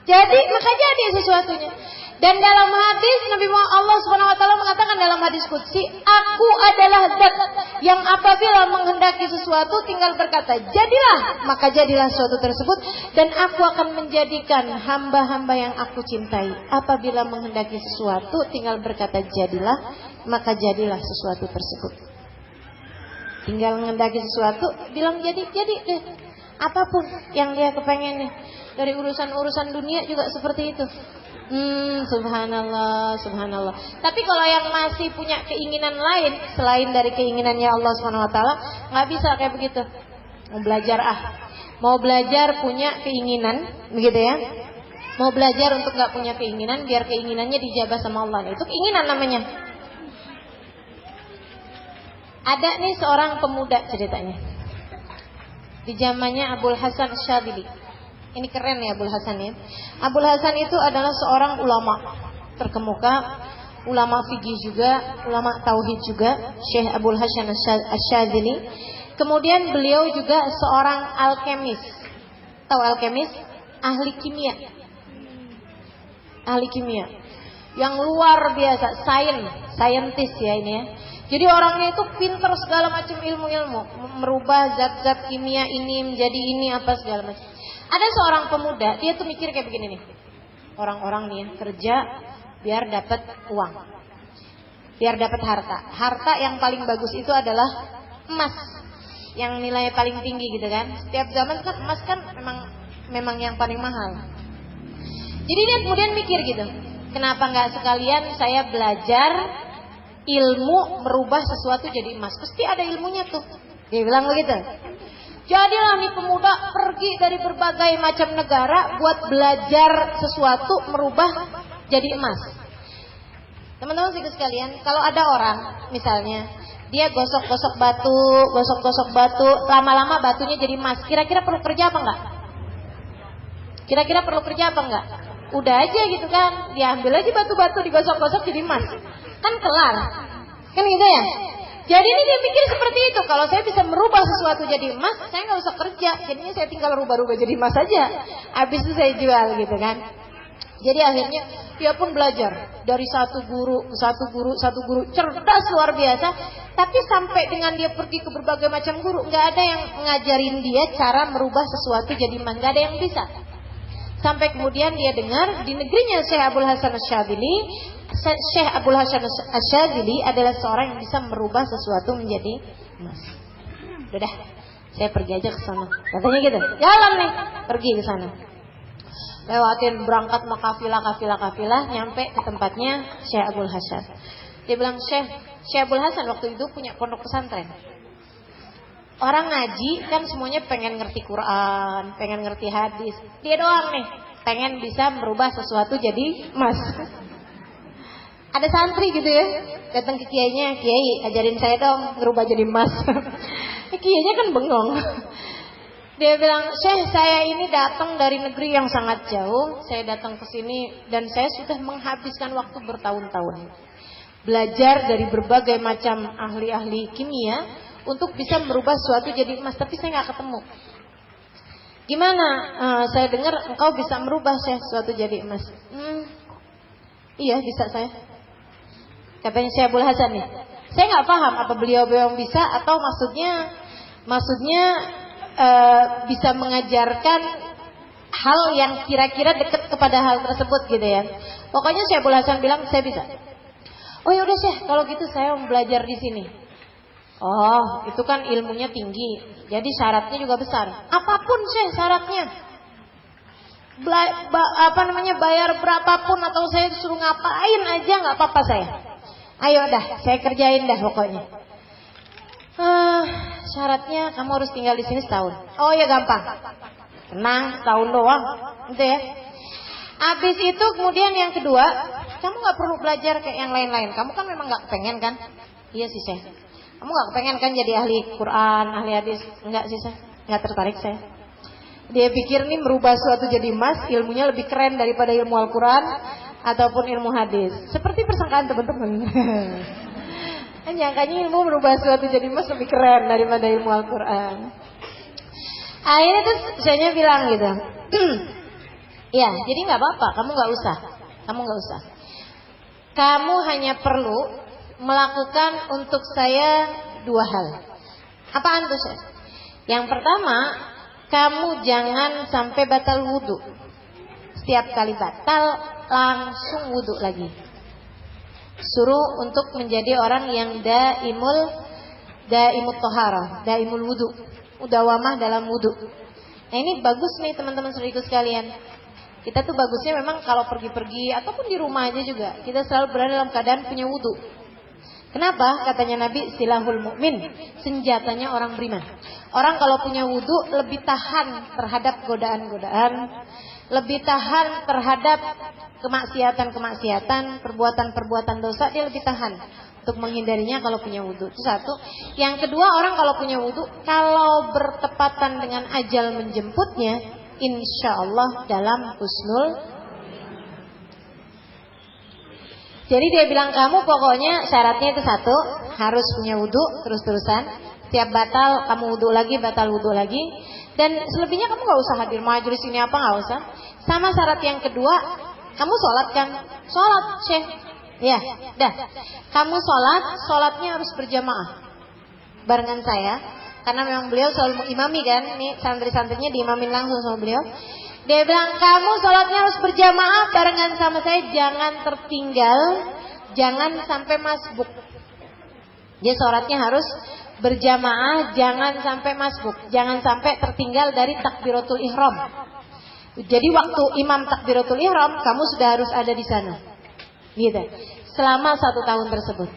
Jadi maka jadi sesuatunya. Dan dalam hadis Nabi Muhammad Allah Subhanahu Wa Taala mengatakan dalam hadis qudsi, aku adalah zat yang apabila menghendaki sesuatu tinggal berkata jadilah, maka jadilah sesuatu tersebut. Dan aku akan menjadikan hamba-hamba yang aku cintai. Apabila menghendaki sesuatu tinggal berkata jadilah, maka jadilah sesuatu tersebut. Tinggal menghendaki sesuatu bilang jadi deh. Apapun yang dia kepengen nih. Dari urusan-urusan dunia juga seperti itu. Subhanallah. Tapi kalau yang masih punya keinginan lain selain dari keinginannya Allah SWT, nggak bisa kayak begitu. Mau belajar punya keinginan, begitu ya. Mau belajar untuk nggak punya keinginan, biar keinginannya dijabah sama Allah. Itu keinginan namanya. Ada nih seorang pemuda ceritanya. Di zamannya Abul Hasan Asyadzili. Ini keren ya Abul Hasan ya. Abul Hasan itu adalah seorang ulama terkemuka, ulama fikih juga, ulama tauhid juga, Syekh Abul Hasan Asyadzili. Kemudian beliau juga seorang alkemis. Tahu alkemis? Ahli kimia. Yang luar biasa, scientist ya ini ya. Jadi orangnya itu pintar segala macam ilmu-ilmu, merubah zat-zat kimia ini menjadi ini apa segala macam. Ada seorang pemuda, dia tuh mikir kayak begini nih. Orang-orang nih kerja biar dapat uang. Biar dapat harta. Harta yang paling bagus itu adalah emas. Yang nilainya paling tinggi gitu kan. Setiap zaman kan emas kan memang yang paling mahal. Jadi dia kemudian mikir gitu. Kenapa nggak sekalian saya belajar ilmu merubah sesuatu jadi emas? Pasti ada ilmunya tuh. Dia bilang begitu. Jadilah nih pemuda pergi dari berbagai macam negara buat belajar sesuatu merubah jadi emas. Teman-teman sekalian, kalau ada orang misalnya dia gosok-gosok batu, lama-lama batunya jadi emas. Kira-kira perlu kerja apa enggak? Udah aja gitu kan, diambil aja batu-batu digosok-gosok jadi emas. Kan kelar. Kan gitu ya? Jadi ini dia pikir seperti itu. Kalau saya bisa merubah sesuatu jadi emas, saya nggak usah kerja. Jadinya saya tinggal rubah-rubah jadi emas saja. Habis itu saya jual gitu kan. Jadi akhirnya dia pun belajar dari satu guru ke satu guru, cerdas luar biasa. Tapi sampai dengan dia pergi ke berbagai macam guru, nggak ada yang ngajarin dia cara merubah sesuatu jadi emas, nggak ada yang bisa. Sampai kemudian dia dengar di negerinya Syekh Abdul Hasan Asy-Syadzili, Syekh Abdul Hasan Asy-Syadzili adalah seorang yang bisa merubah sesuatu menjadi emas. Udah, saya pergi aja ke sana. Katanya gitu, jalan nih, pergi ke sana. Lewatin berangkat sama kafilah, nyampe ke tempatnya Syekh Abdul Hasan. Dia bilang, Syekh Abdul Hasan waktu itu punya pondok pesantren. Orang ngaji kan semuanya pengen ngerti Quran, pengen ngerti hadis. Dia doang nih, pengen bisa merubah sesuatu jadi emas. Ada santri gitu ya, datang ke kiainya, kiai ajarin saya dong ngerubah jadi emas. Kiainya kan bengong. Dia bilang, Syekh, saya ini datang dari negeri yang sangat jauh. Saya datang ke sini dan saya sudah menghabiskan waktu bertahun-tahun belajar dari berbagai macam ahli-ahli kimia untuk bisa merubah sesuatu jadi emas, tapi saya nggak ketemu. Gimana? Saya dengar engkau bisa merubah sesuatu jadi emas. Iya, bisa saya. Katanya Syekh Abdul Hasan nih. Saya nggak paham apa beliau bisa atau maksudnya bisa mengajarkan hal yang kira-kira dekat kepada hal tersebut gitu ya. Pokoknya Syekh Abdul Hasan bilang saya bisa. Oh ya udah Syekh, kalau gitu saya mau belajar di sini. Oh, itu kan ilmunya tinggi, jadi syaratnya juga besar. Apapun Syekh syaratnya, bayar berapapun atau saya suruh ngapain aja nggak apa-apa saya. Ayo dah, saya kerjain dah pokoknya. Syaratnya kamu harus tinggal di sini setahun. Oh ya gampang, tenang, setahun doang, gitu ya. Habis itu kemudian yang kedua, kamu nggak perlu belajar kayak yang lain-lain. Kamu kan memang nggak pengen kan? Iya sih Syekh. Kamu nggak pengen kan jadi ahli Quran, ahli hadis? Enggak sih Syekh, nggak tertarik saya. Dia pikir nih merubah suatu jadi emas, ilmunya lebih keren daripada ilmu Al-Quran ataupun ilmu hadis. Seperti persangkaan teman-teman. Nyangkanya ilmu merubah suatu jadi emas lebih keren daripada ilmu Al-Quran. Akhirnya terus saya bilang gitu. Ya, jadi nggak apa-apa, kamu nggak usah. Kamu hanya perlu melakukan untuk saya dua hal. Apaan tuh Syekh? Yang pertama, kamu jangan sampai batal wudhu. Setiap kali batal langsung wudhu lagi. Suruh untuk menjadi orang yang daimul toharah, daimul wudhu, mudawamah dalam wudhu. Nah ini bagus nih teman-teman saudaraku sekalian. Kita tuh bagusnya memang kalau pergi-pergi ataupun di rumah aja juga kita selalu berada dalam keadaan punya wudhu. Kenapa? Katanya Nabi, silahul mukmin, senjatanya orang beriman. Orang kalau punya wudhu lebih tahan terhadap godaan-godaan, lebih tahan terhadap kemaksiatan-kemaksiatan, perbuatan-perbuatan dosa, dia lebih tahan untuk menghindarinya kalau punya wudhu. Itu satu. Yang kedua, orang kalau punya wudhu, kalau bertepatan dengan ajal menjemputnya, insya Allah dalam husnul. Jadi dia bilang kamu pokoknya syaratnya itu satu, harus punya wudhu terus-terusan. Setiap batal kamu wudhu lagi, batal wudhu lagi. Dan selebihnya kamu gak usah hadir majelis ini apa, gak usah. Sama syarat yang kedua, kamu sholat kan? Sholat Syekh. Ya, dah. Kamu sholatnya harus berjamaah barengan saya. Karena memang beliau selalu mengimami kan, nih santri-santrinya diimamin langsung sama beliau. Dia bilang kamu sholatnya harus berjamaah barengan sama saya, jangan tertinggal, jangan sampai masbuk. Dia sholatnya harus berjamaah, jangan sampai masbuk, jangan sampai tertinggal dari takbiratul ihram. Jadi waktu imam takbiratul ihram, kamu sudah harus ada di sana, gitu. Selama 1 tahun tersebut,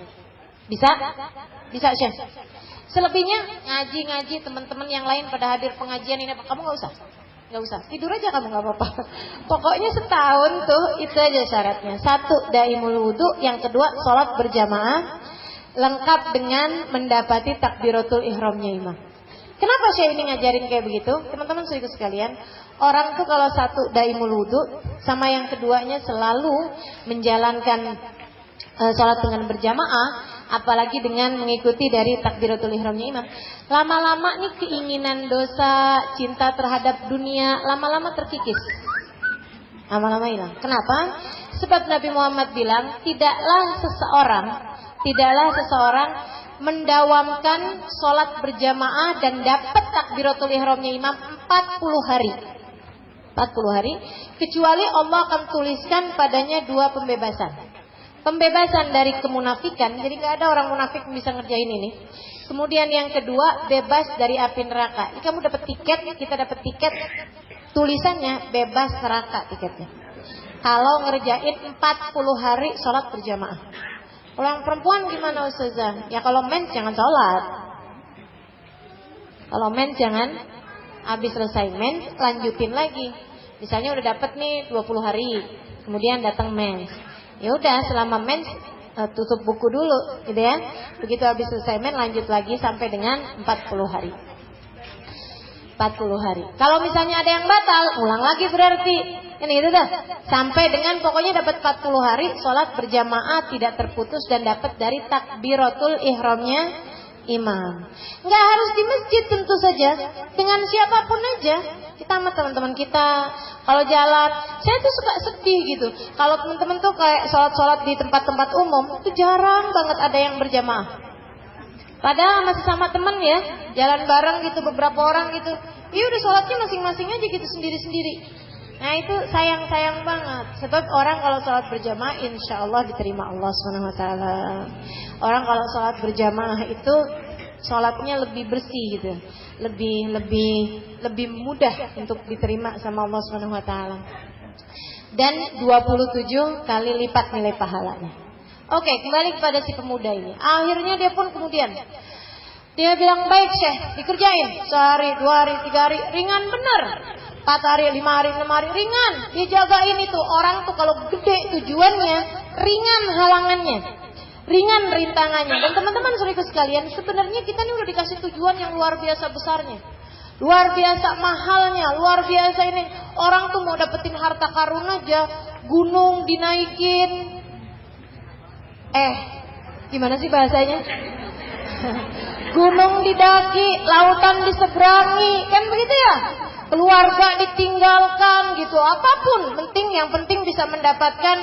bisa Syekh. Selebihnya ngaji teman-teman yang lain pada hadir pengajian ini, kamu nggak usah tidur aja, kamu nggak apa-apa. Pokoknya setahun tuh itu aja syaratnya. Satu, daimul wudhu. Yang kedua, sholat berjamaah lengkap dengan mendapati takbiratul ihramnya imam. Kenapa saya ini ngajarin kayak begitu, teman-teman saudara sekalian? Orang tuh kalau satu daimul wudhu sama yang keduanya selalu menjalankan sholat dengan berjamaah, apalagi dengan mengikuti dari takbiratul ihramnya imam, lama-lama nih keinginan dosa, cinta terhadap dunia lama-lama terkikis. Lama-lama hilang. Kenapa? Sebab Nabi Muhammad bilang, tidaklah seseorang mendawamkan sholat berjamaah dan dapat takbiratul ihramnya imam 40 hari. 40 hari, kecuali Allah akan tuliskan padanya 2 pembebasan. Pembebasan dari kemunafikan, jadi gak ada orang munafik yang bisa ngerjain ini. Kemudian yang kedua, bebas dari api neraka. Ini kamu dapat tiket, kita dapat tiket, tulisannya bebas neraka tiketnya. Kalau ngerjain 40 hari sholat berjamaah. Kalau yang perempuan gimana Ustazah? Ya kalau mens jangan sholat. Kalau mens jangan, habis selesai mens lanjutin lagi. Misalnya udah dapet nih 20 hari, kemudian datang mens. Ya udah selama mens tutup buku dulu, gitu ya. Begitu habis selesai mens lanjut lagi sampai dengan 40 hari. 40 hari. Kalau misalnya ada yang batal, ulang lagi berarti. Ini gitu dah. Sampai dengan pokoknya dapat 40 hari sholat berjamaah tidak terputus dan dapat dari takbiratul ihramnya imam. Enggak harus di masjid tentu saja, dengan siapapun aja. Kita sama teman-teman kita kalau jalan, saya tuh suka sedih gitu. Kalau teman-teman tuh kayak sholat-sholat di tempat-tempat umum, itu jarang banget ada yang berjamaah. Padahal masih sama temen ya, jalan bareng gitu beberapa orang gitu. Iya udah sholatnya masing-masing aja gitu sendiri-sendiri. Nah itu sayang-sayang banget. Sebab orang kalau sholat berjamaah insya Allah diterima Allah SWT. Orang kalau sholat berjamaah itu sholatnya lebih bersih gitu, lebih mudah untuk diterima sama Allah SWT. Dan 27 kali lipat nilai pahalanya. Oke, kembali kepada si pemuda ini. Akhirnya dia pun kemudian dia bilang, baik Syekh, dikerjain sehari, 2 hari, 3 hari, ringan bener. 4 hari, 5 hari, 6 hari, ringan. Dia jagain itu. Orang tuh kalau gede tujuannya, ringan halangannya, ringan rintangannya. Dan teman-teman saudaraku sekalian, sebenarnya kita ini udah dikasih tujuan yang luar biasa besarnya, luar biasa mahalnya, luar biasa ini. Orang tuh mau dapetin harta karun aja, gunung dinaikin. Gimana sih bahasanya? Gunung didaki, lautan diseberangi, kan begitu ya? Keluarga ditinggalkan gitu, apapun penting, yang penting bisa mendapatkan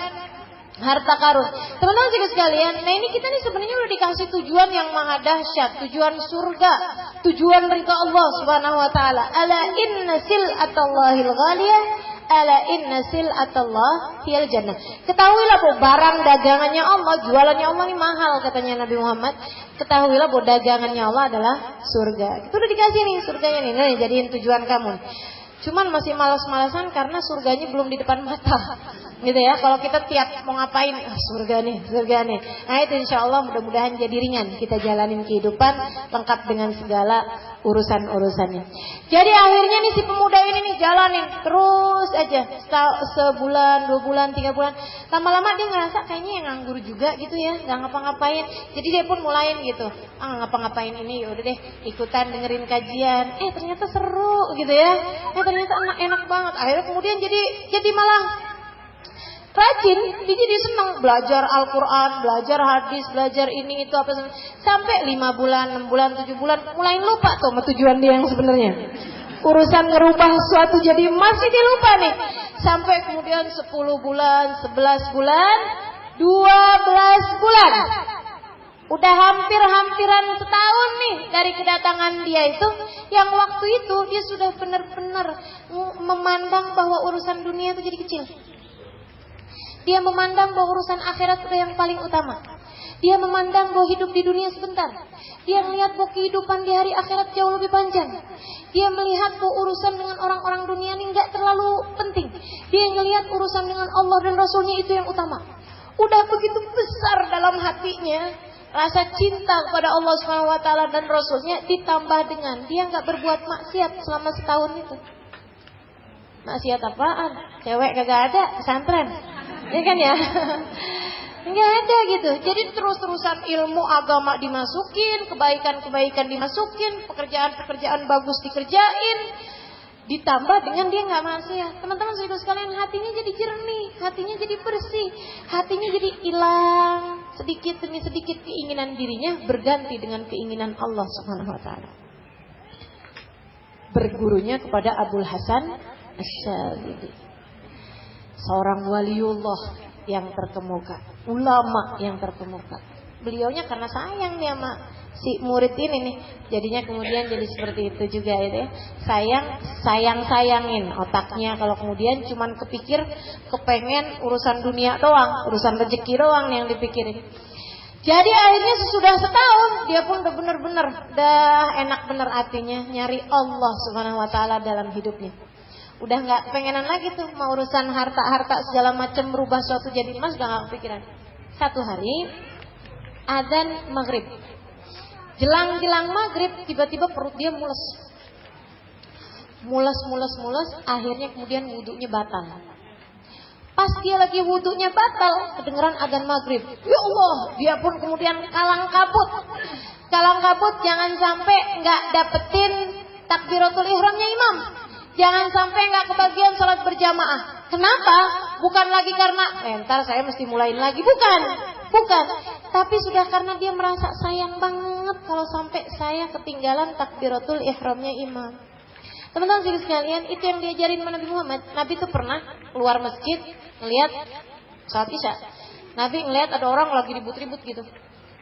harta karun. Teman-teman sekalian, nah ini kita nih sebenarnya udah dikasih tujuan yang maha dahsyat, tujuan surga, tujuan ridha Allah Subhanahu wa taala. Ala inna sil'atallahil ghaliyah, ala inna sil'atallah hiyal jannah. Ketahuilah bahwa barang dagangannya Allah, jualannya Allah ini mahal katanya Nabi Muhammad. Ketahuilah bahwa dagangannya Allah adalah surga. Itu udah dikasih nih surganya nih, nah, jadiin tujuan kamu. Cuman masih malas-malasan karena surganya belum di depan mata. Gitu ya, kalau kita tiap mau ngapain, surga nih. Nah itu insya Allah mudah-mudahan jadi ringan kita jalanin kehidupan lengkap dengan segala urusan-urusannya. Jadi akhirnya nih si pemuda ini nih jalanin terus aja, sebulan, 2 bulan, 3 bulan. Lama-lama dia ngerasa kayaknya yang nganggur juga gitu ya, nggak ngapa-ngapain. Jadi dia pun mulain gitu, ngapa-ngapain ini, udah deh ikutan dengerin kajian. Ternyata seru gitu ya, ternyata enak banget. Akhirnya kemudian jadi malah rajin, dia jadi senang belajar Al-Quran, belajar hadis, belajar ini itu apa sampai 5 bulan, 6 bulan, 7 bulan mulai lupa tuh sama tujuan dia yang sebenarnya. Urusan ngerubah sesuatu jadi masih dilupa nih. Sampai kemudian 10 bulan, 11 bulan, 12 bulan. Udah hampir-hampiran setahun nih dari kedatangan dia itu, yang waktu itu dia sudah benar-benar memandang bahwa urusan dunia itu jadi kecil. Dia memandang bahwa urusan akhirat itu yang paling utama. Dia memandang bahwa hidup di dunia sebentar. Dia melihat bahwa kehidupan di hari akhirat jauh lebih panjang. Dia melihat bahwa urusan dengan orang-orang dunia ini nggak terlalu penting. Dia melihat urusan dengan Allah dan Rasulnya itu yang utama. Udah begitu besar dalam hatinya rasa cinta kepada Allah SWT dan Rasulnya, ditambah dengan dia nggak berbuat maksiat selama setahun itu. Maksiat apaan? Cewek kagak ada, pesantren. Ya kan ya? Enggak ada gitu. Jadi terus-terusan ilmu agama dimasukin, kebaikan-kebaikan dimasukin, pekerjaan-pekerjaan bagus dikerjain, ditambah dengan dia nggak maksiat. Teman-teman saudara sekalian, hatinya jadi jernih, hatinya jadi bersih, hatinya jadi hilang sedikit demi sedikit keinginan dirinya berganti dengan keinginan Allah Subhanahu wa taala. Bergurunya kepada Abul Hasan Asy-Syadzili. seorang waliullah yang terkemuka, ulama yang terkemuka. Beliaunya karena sayang dia sama si murid ini nih, jadinya kemudian jadi seperti itu juga ya. Sayangin otaknya kalau kemudian cuman kepikir kepengen urusan dunia doang, urusan rezeki doang yang dipikirin. Jadi akhirnya sesudah setahun dia pun udah bener-bener enak bener hatinya nyari Allah Subhanahu wa taala dalam hidupnya. Udah nggak pengenan lagi tuh mau urusan harta segala macam, merubah suatu jadi emas, udah nggak kepikiran. Satu hari adzan maghrib, jelang maghrib tiba-tiba perut dia mules, akhirnya kemudian wudunya batal. Pas dia lagi wudunya batal, kedengeran adzan maghrib. Ya Allah, dia pun kemudian kalang kabut, jangan sampai nggak dapetin takbiratul ihramnya imam, jangan sampai nggak kebagian sholat berjamaah. Kenapa? Bukan lagi karena ntar saya mesti mulain lagi, bukan. Tapi sudah karena dia merasa sayang banget kalau sampai saya ketinggalan takbiratul ihramnya imam. Teman-teman sekalian, itu yang diajarin Nabi Muhammad. Nabi itu pernah keluar masjid, ngelihat saat isya. Nabi ngelihat ada orang lagi ribut-ribut gitu.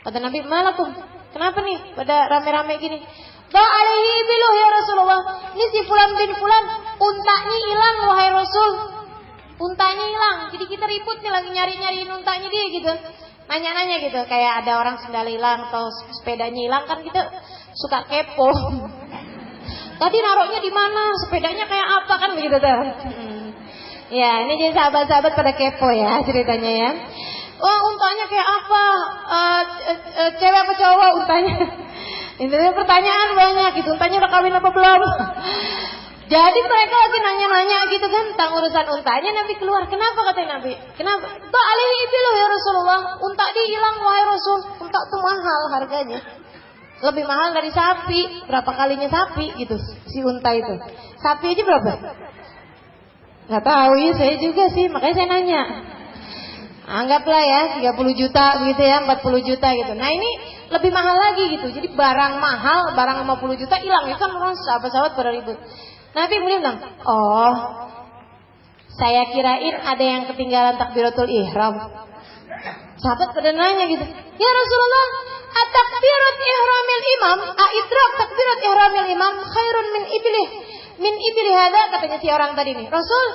Kata Nabi, "Malakum? Kenapa nih pada rame-rame gini?" "Alaihi ibiluh ya Rasulullah." Ini si fulan bin fulan, untanya hilang wahai Rasul. Untanya hilang. Jadi kita ribut nih lagi nyari-nyariin untanya dia gitu. Nanya-nanya gitu, kayak ada orang sendal hilang atau sepedanya hilang, kan kita suka kepo. Tadi naruhnya di mana? Sepedanya kayak apa, kan begitu tuh. Ya, ini jadi sahabat-sahabat pada kepo ya ceritanya ya. Wah, untanya kayak apa? Cewek apa cowok untanya? Intinya pertanyaan banyak gitu. Untanya udah kawin apa belum? Jadi mereka lagi nanya-nanya gitu kan tentang urusan untanya. Nabi keluar. Kenapa katanya Nabi? Kenapa? Alaihi ibiluh ya Rasulullah. Unta dia hilang wahai Rasul. Unta tuh mahal harganya. Lebih mahal dari sapi, berapa kalinya sapi gitu si unta itu. Sapi aja berapa? Nggak tahu ya, saya juga sih, makanya saya nanya. Anggaplah ya 30 juta gitu ya, 40 juta gitu. Nah ini lebih mahal lagi gitu. Jadi barang mahal, barang 50 juta hilang, itu kan orang sahabat-sahabat pada ribut. Nabi kemudian bilang, "Oh, saya kirain ada yang ketinggalan takbiratul ihram." Sahabat pada nanya gitu, "Ya Rasulullah, at-takbirat ihramil imam, idrak takbirat ihramil imam khairun min ibilih hada," katanya si orang tadi nih. "Rasul,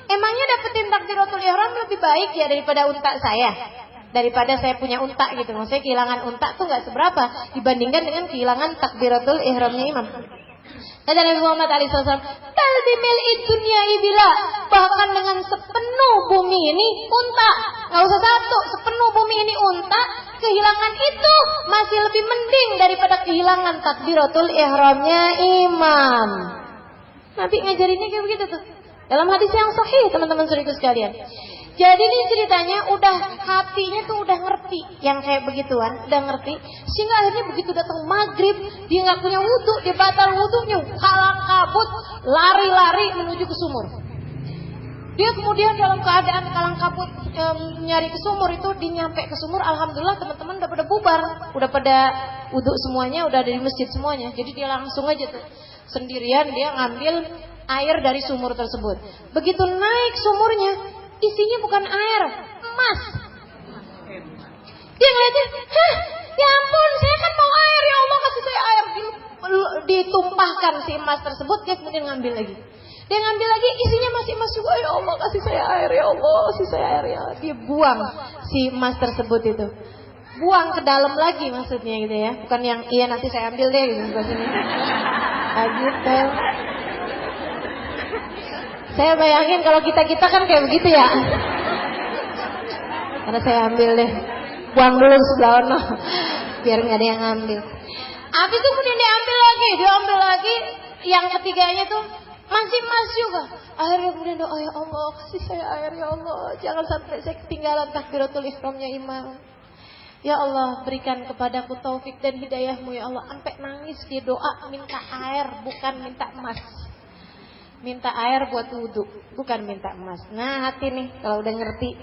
emangnya dapetin takbiratul ihram lebih baik ya daripada unta saya? Daripada saya punya unta gitu. Maksudnya kehilangan unta tuh nggak seberapa dibandingkan dengan kehilangan takbiratul ihramnya imam." Kata Nabi Muhammad SAW, "Bal bimil'id dunya ibila," bahkan dengan sepenuh bumi ini unta, nggak usah satu, sepenuh bumi ini unta, kehilangan itu masih lebih mending daripada kehilangan takbiratul ihramnya imam. Nabi ngajarinnya kayak begitu tuh. Dalam hadis yang sahih, teman-teman saudaraku sekalian. Jadi ini ceritanya udah hatinya tuh udah ngerti yang kayak begituan, udah ngerti. Sehingga akhirnya begitu datang maghrib, dia nggak punya wudu, dia batal wudunya, kalang kabut, lari-lari menuju ke sumur. Dia kemudian dalam keadaan kalang kabut nyari ke sumur itu, dia nyampe ke sumur, alhamdulillah teman-teman udah pada bubar, udah pada wudu semuanya, udah dari masjid semuanya. Jadi dia langsung aja tuh sendirian dia ngambil air dari sumur tersebut. Begitu naik sumurnya, isinya bukan air, emas. Dia ngeliatnya, "Hah, ya ampun, saya kan mau air, ya Allah kasih saya air." Ditumpahkan si emas tersebut, dia kemudian ngambil lagi. Dia ngambil lagi, isinya masih emas juga. "Ya Allah kasih saya air, ya Allah kasih saya air ya." Dia buang si emas tersebut itu. Buang ke dalam lagi maksudnya gitu ya. Bukan yang iya nanti saya ambil deh gitu maksudnya. Gitu. Saya bayangin kalau kita kan kayak begitu ya. Karena saya ambil deh, buang dulu sebelah ono, biar nggak ada yang ambil. Habis itu kemudian dia ambil lagi, yang ketiganya tuh masih emas juga. Akhirnya kemudian doa, "Ya Allah kasih saya air ya Allah, jangan sampai saya ketinggalan takbiratul ihramnya imam. Ya Allah berikan kepadaku taufik dan hidayahmu ya Allah." Sampai nangis dia doa minta air, bukan minta emas. Minta air buat wudhu, bukan minta emas. Nah hati nih kalau udah ngerti,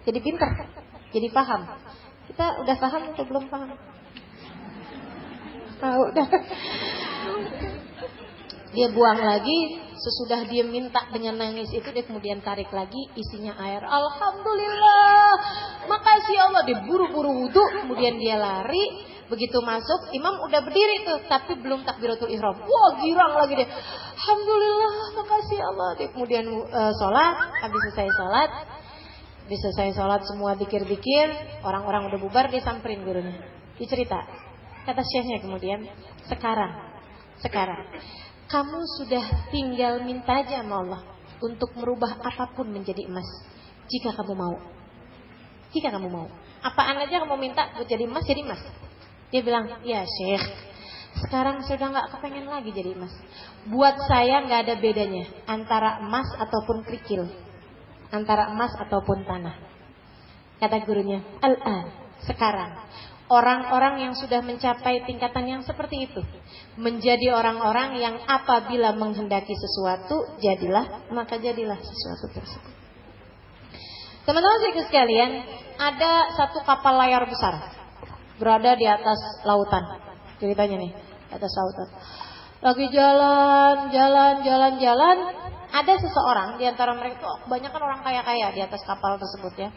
jadi pintar, jadi paham. Kita udah paham atau belum paham? Udah. Dia buang lagi, sesudah dia minta dengan nangis itu dia kemudian tarik lagi, isinya air. Alhamdulillah, makasih Allah. Dia buru-buru wudu, kemudian dia lari. Begitu masuk, imam udah berdiri tuh, tapi belum takbiratul ihram. Wah, girang lagi dia. Alhamdulillah, makasih Allah. Dia kemudian sholat, habis selesai sholat semua dikir-dikir, orang-orang udah bubar, dia samperin gurunya. Dia cerita, kata syekhnya kemudian, sekarang kamu sudah tinggal minta aja sama Allah untuk merubah apapun menjadi emas, jika kamu mau. Apaan aja kamu minta buat jadi emas, jadi emas. Dia bilang, ya Syekh, sekarang sudah gak kepengen lagi jadi emas. Buat saya gak ada bedanya antara emas ataupun kerikil, antara emas ataupun tanah. Kata gurunya, sekarang orang-orang yang sudah mencapai tingkatan yang seperti itu menjadi orang-orang yang apabila menghendaki sesuatu, maka jadilah sesuatu tersebut. Teman-teman sekalian, ada satu kapal layar besar berada di atas lautan. Ceritanya nih, atas lautan. Lagi jalan. Ada seseorang di antara mereka, kebanyakan orang kaya-kaya di atas kapal tersebut ya.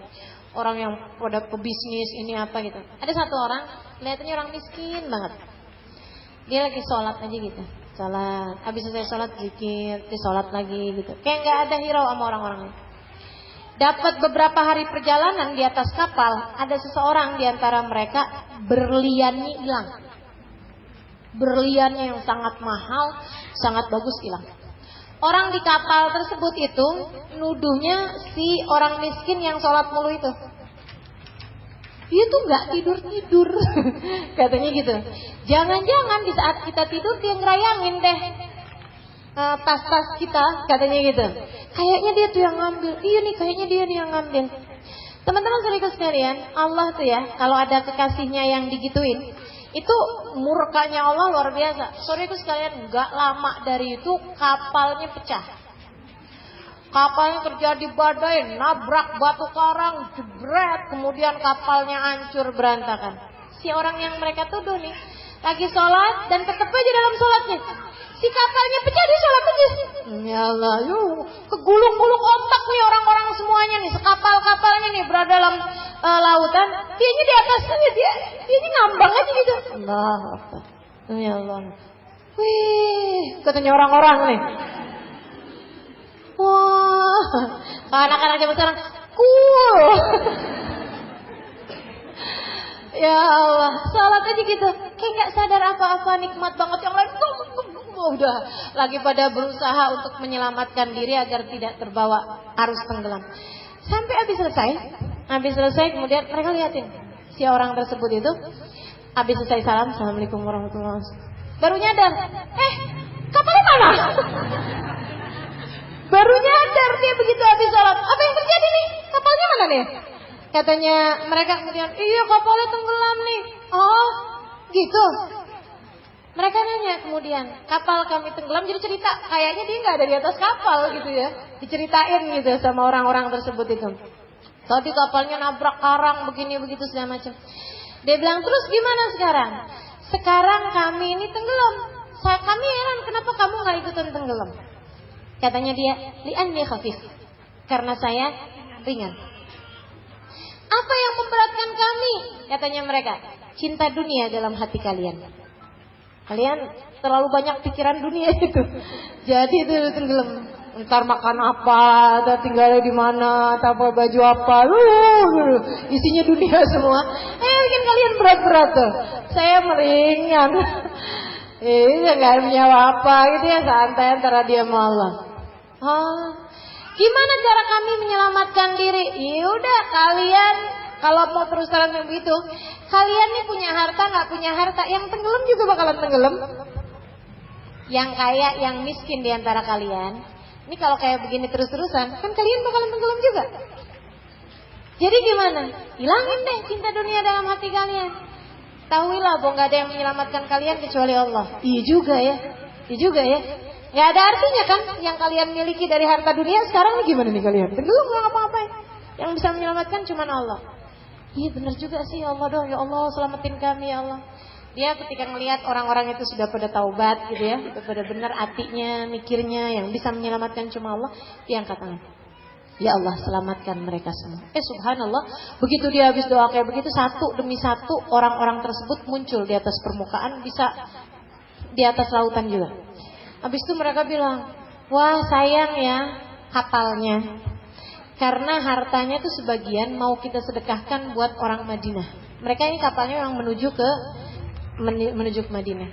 Orang yang pada pebisnis ini apa gitu. Ada satu orang, kelihatannya orang miskin banget. Dia lagi sholat aja gitu. Sholat, habis selesai sholat zikir, dia sholat lagi gitu. Kayak gak ada hirau sama orang-orang. Dapat beberapa hari perjalanan di atas kapal, ada seseorang di antara mereka berliannya hilang. Berliannya yang sangat mahal, sangat bagus hilang. Orang di kapal tersebut itu nuduhnya si orang miskin yang sholat mulu itu. Dia tuh gak tidur-tidur. Katanya gitu. Jangan-jangan di saat kita tidur dia ngerayangin deh tas-tas kita, katanya gitu. Kayaknya dia tuh yang ngambil. Iya nih, kayaknya dia nih yang ngambil. Teman-teman saudara sekalian, Allah tuh ya, kalau ada kekasihnya yang digituin, itu murkanya Allah luar biasa. Saudaraku sekalian, gak lama dari itu kapalnya pecah. Kapalnya terjadi badai, nabrak batu karang, jebret, kemudian kapalnya hancur berantakan. Si orang yang mereka tuduh nih, lagi sholat dan tetap aja dalam sholatnya. Si kapalnya pecah, dia sholat aja. Ya Allah, kegulung-gulung otak nih orang-orang semuanya nih. Sekapal-kapalnya nih berada dalam lautan. Dianya di atasnya, dia ini ngambang aja gitu. Allah Akbar. Ya Allah. Wih, katanya orang-orang nih. Wah, anak-anak zaman sekarang cool. Ya Allah, sholat aja gitu. Kayak gak sadar apa-apa, nikmat banget. Yang lain udah lagi pada berusaha untuk menyelamatkan diri agar tidak terbawa arus tenggelam. Sampai habis selesai kemudian mereka liatin si orang tersebut itu habis selesai salam, assalamualaikum warahmatullahi wabarakatuh. Baru nyadar, kapalnya mana? Baru nyadar dia begitu habis salat. Apa yang terjadi nih? Kapalnya mana nih? Katanya mereka kemudian, iya kapalnya tenggelam nih. Oh, gitu. Mereka nanya kemudian, kapal kami tenggelam, jadi cerita, kayaknya dia gak ada di atas kapal gitu ya. Diceritain gitu sama orang-orang tersebut itu. Tadi kapalnya nabrak karang, begini-begitu segala macam. Dia bilang, terus gimana sekarang? Sekarang kami ini tenggelam. Kami heran, kenapa kamu gak ikutan tenggelam? Katanya dia, li'anni khafif. Karena saya ringan. Apa yang memberatkan kami? Katanya mereka, cinta dunia dalam hati kalian. Kalian terlalu banyak pikiran dunia itu. Jadi itu tenggelam. Ntar makan apa, ntar tinggalnya di mana, tanpa baju apa, isinya dunia semua. Mungkin kalian berat-berat tuh. Saya meringan. Saya nggak punya apa gitu ya, santai antara dia malam. Gimana cara kami menyelamatkan diri? Yaudah kalian kalau mau terus terang begitu, kalian nih punya harta nggak punya harta, yang tenggelam juga bakalan tenggelam. Yang kaya, yang miskin di antara kalian, ini kalau kayak begini terus-terusan, kan kalian bakalan tenggelam juga. Jadi gimana? Hilangin deh cinta dunia dalam hati kalian. Tahuilah bahwa nggak ada yang menyelamatkan kalian kecuali Allah. Iya juga ya. Gak ada artinya kan yang kalian miliki dari harta dunia. Sekarang nih gimana nih kalian? Tenggelam nggak apa-apa. Yang bisa menyelamatkan cuma Allah. Iya benar juga sih, ya Allah dong, ya Allah selamatin kami ya Allah. Dia ketika melihat orang-orang itu sudah pada taubat gitu ya, sudah pada benar hatinya, mikirnya, yang bisa menyelamatkan cuma Allah, dia angkat tangan. Ya Allah, selamatkan mereka semua. Subhanallah, begitu dia habis doa kayak begitu, satu demi satu orang-orang tersebut muncul di atas permukaan, bisa di atas lautan juga. Habis itu mereka bilang, wah sayang ya kapalnya, karena hartanya itu sebagian mau kita sedekahkan buat orang Madinah. Mereka ini kapalnya memang menuju ke Madinah,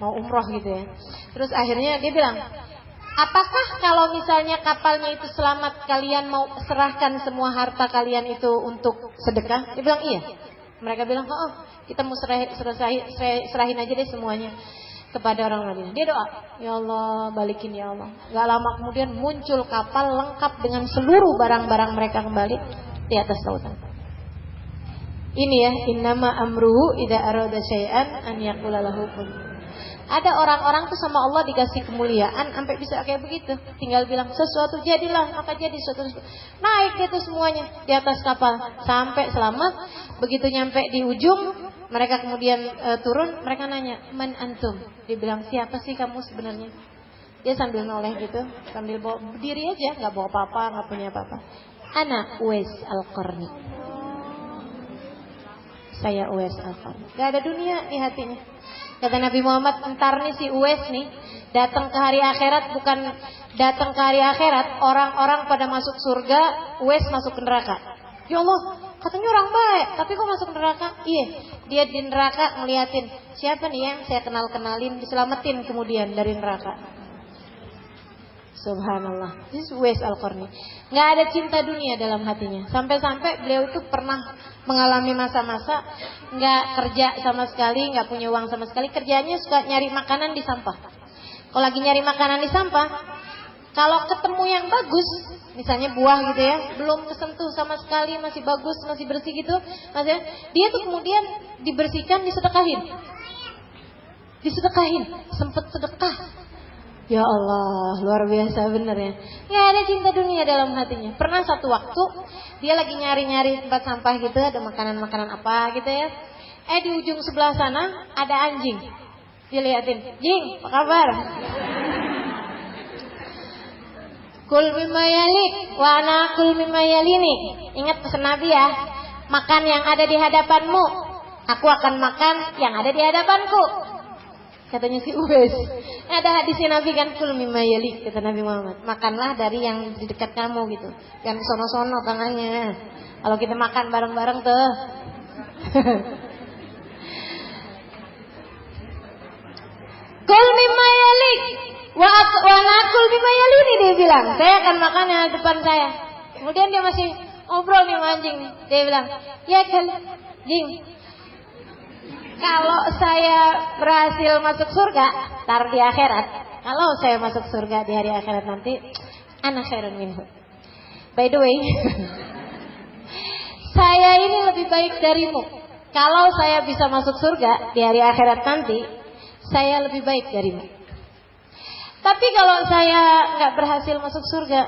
mau umroh gitu ya. Terus akhirnya dia bilang, apakah kalau misalnya kapalnya itu selamat, kalian mau serahkan semua harta kalian itu untuk sedekah? Dia bilang iya. Mereka bilang, oh kita mau serahin aja deh semuanya kepada orang Madinah. Dia doa, ya Allah balikin ya Allah. Gak lama kemudian muncul kapal lengkap dengan seluruh barang-barang mereka kembali di atas lautan. Ini ya, innama amruhu idza arada syai'an an yaqula lahu kun. Ada orang-orang tuh sama Allah dikasih kemuliaan sampai bisa kayak begitu. Tinggal bilang sesuatu jadilah, maka jadi sesuatu. Naik itu semuanya di atas kapal sampai selamat. Begitu nyampe di ujung, mereka kemudian turun, mereka nanya, "Man antum?" Dibilang, "Siapa sih kamu sebenarnya?" Dia sambil noleh gitu, sambil bawa berdiri aja, enggak bawa apa-apa, enggak punya apa-apa. Ana Uwais Al-Qarni. Saya Uwais Al-Qarni. Gak ada dunia di hatinya. Kata Nabi Muhammad, entar nih si Uwais nih datang ke hari akhirat, bukan datang ke hari akhirat, orang-orang pada masuk surga, Uwais masuk ke neraka. Ya Allah, katanya orang baik, tapi kok masuk ke neraka? Iya, dia di neraka ngeliatin siapa nih yang saya kenalin, diselamatin kemudian dari neraka. Subhanallah, ini Uwais Al-Qarni. Gak ada cinta dunia dalam hatinya. Sampai-sampai beliau itu pernah mengalami masa-masa gak kerja sama sekali, gak punya uang sama sekali. Kerjanya suka nyari makanan di sampah. Kalau lagi nyari makanan di sampah, kalau ketemu yang bagus, misalnya buah gitu ya, belum kesentuh sama sekali, masih bagus, masih bersih gitu, maksudnya, dia tuh kemudian dibersihkan, disedekahin, sempet sedekah. Ya Allah, luar biasa bener ya. Gak ada cinta dunia dalam hatinya. Pernah satu waktu dia lagi nyari-nyari tempat sampah gitu, ada makanan-makanan apa gitu ya. Di ujung sebelah sana ada anjing. Dia liatin, "Jing, apa kabar?" Kul mimma yalik wa ana kul mimma yalini. Ingat pesan Nabi ya, makan yang ada di hadapanmu, aku akan makan yang ada di hadapanku. Katanya si Uwais. Ada hadis Nabi kan, kul mimma yalik, kata Nabi Muhammad. Makanlah dari yang di dekat kamu gitu. Yang sono-sono tangannya. Kalau kita makan bareng-bareng tuh. Kul mimma yalik wa nakul mimma yalini, dia bilang. Saya akan makan yang di depan saya. Kemudian dia masih ngobrol nih sama anjing. Dia bilang, "Ya kan, Jing, kalau saya berhasil masuk surga, tar di akhirat. Kalau saya masuk surga di hari akhirat nanti, ana khairun minhu. By the way, saya ini lebih baik darimu. Kalau saya bisa masuk surga di hari akhirat nanti, saya lebih baik darimu. Tapi kalau saya nggak berhasil masuk surga,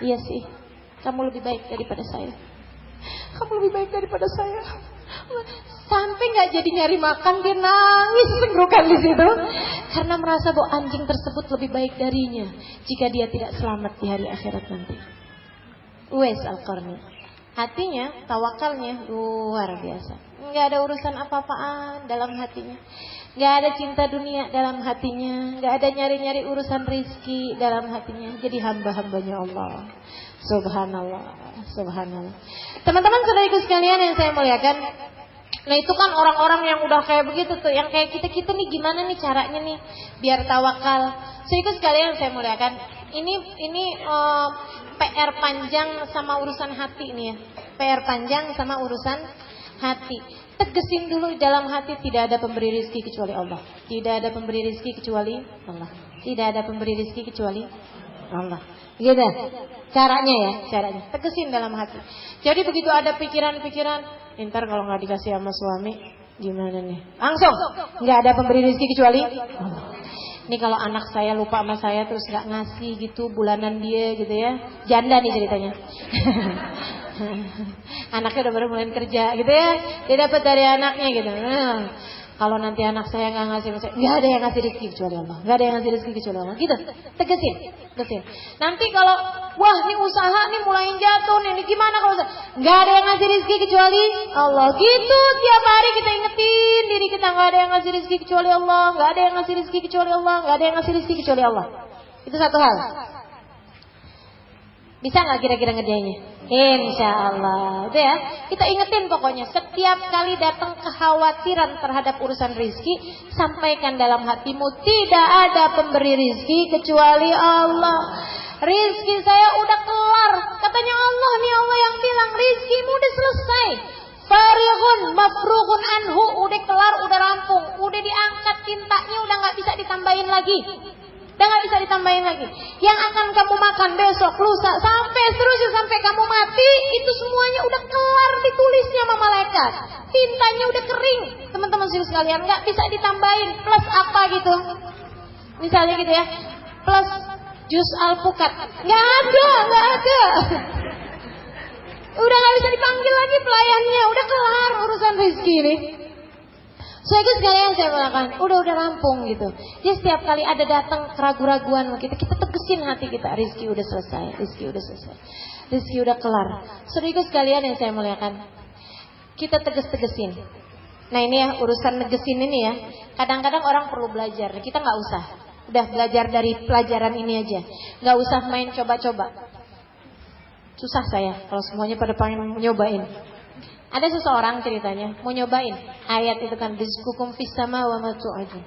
iya sih, kamu lebih baik daripada saya. Kamu lebih baik daripada saya." Sampai nggak jadi nyari makan, dia nangis sengrukan di situ karena merasa bahwa anjing tersebut lebih baik darinya jika dia tidak selamat di hari akhirat nanti. Uwais Al-Qarni, hatinya, tawakalnya luar biasa. Nggak ada urusan apa-apaan dalam hatinya, nggak ada cinta dunia dalam hatinya, nggak ada nyari-nyari urusan rizki dalam hatinya. Jadi hamba-hambanya Allah. Subhanallah, subhanallah. Teman-teman saudariku sekalian yang saya muliakan, nah itu kan orang-orang yang udah kayak begitu tuh, yang kayak kita nih gimana nih caranya nih biar tawakal. Saudariku sekalian yang saya muliakan, ini PR panjang sama urusan hati nih ya. PR panjang sama urusan hati. Tegesin dulu dalam hati, tidak ada pemberi rezeki kecuali Allah. Tidak ada pemberi rezeki kecuali Allah. Tidak ada pemberi rezeki kecuali Allah. Gitu. Caranya ya, caranya. Tegesin dalam hati. Jadi begitu ada pikiran-pikiran, ntar kalau nggak dikasih sama suami, gimana nih? Langsung, nggak ada pemberi rezeki kecuali Allah. Ini kalau anak saya lupa sama saya terus nggak ngasih gitu bulanan dia gitu ya, janda nih ceritanya. Anaknya udah baru mulai kerja gitu ya. Dia dapat dari anaknya gitu. Kalau nanti anak saya nggak ngasih, nggak ada yang ngasih rezeki kecuali Allah, nggak ada yang ngasih rezeki kecuali Allah. Gitu, tegesin. Nanti kalau wah ini usaha nih mulai jatuh nih, gimana kalau nggak ada yang ngasih rezeki kecuali Allah. Gitu tiap hari kita ingetin diri kita, nggak ada yang ngasih rezeki kecuali Allah, nggak ada yang ngasih rezeki kecuali Allah, nggak ada yang ngasih rezeki kecuali Allah. Itu satu hal. Bisa nggak kira-kira ngerjainnya? Insya Allah. Itu ya. Kita ingetin pokoknya. Setiap kali datang kekhawatiran terhadap urusan rizki, sampaikan dalam hatimu, tidak ada pemberi rizki kecuali Allah. Rizki saya udah kelar. Katanya Allah nih, Allah yang bilang rizkimu udah selesai. Farighun mafrughun anhu, udah kelar, udah rampung, udah diangkat tintanya, udah nggak bisa ditambahin lagi. Udah gak bisa ditambahin lagi. Yang akan kamu makan besok, lusa, sampai seterusnya sampai kamu mati, itu semuanya udah kelar ditulisnya sama malaikat. Tintanya udah kering. Teman-teman sekalian, gak bisa ditambahin. Plus apa gitu? Misalnya gitu ya, plus jus alpukat. Gak ada. Udah gak bisa dipanggil lagi pelayannya. Udah kelar urusan rezeki nih. Itu sekalian saya mengatakan, udah rampung gitu. Jadi setiap kali ada datang keraguan-raguan kita tegesin hati kita, rizki udah selesai, rizki udah kelar. Itu sekalian yang saya muliakan, kita tegesin. Nah ini ya urusan negesin ini ya. Kadang-kadang orang perlu belajar, kita nggak usah. Udah belajar dari pelajaran ini aja, nggak usah main coba-coba. Susah saya kalau semuanya pada pengen nyobain. Ada seseorang ceritanya mau nyobain ayat itu kan, rizqukum fis sama wa ma tu'adun.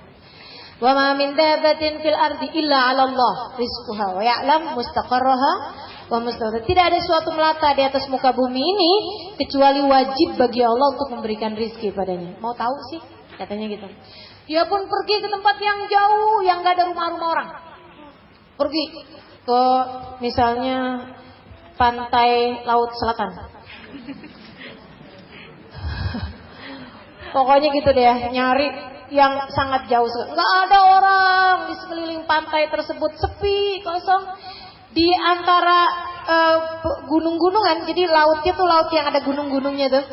Wa ma min dabbatin fil ardi illa 'ala Allah rizquha wa ya'lam mustaqarraha wa mustaqarraha. Tidak ada suatu melata di atas muka bumi ini kecuali wajib bagi Allah untuk memberikan rizki padanya. Mau tahu sih? Katanya gitu. Dia pun pergi ke tempat yang jauh yang enggak ada rumah-rumah orang. Pergi ke misalnya pantai Laut Selatan. Pokoknya gitu deh, nyari yang sangat jauh. Nggak ada orang di sekeliling pantai tersebut, sepi, kosong. Di antara gunung-gunungan, jadi lautnya tuh laut yang ada gunung-gunungnya tuh.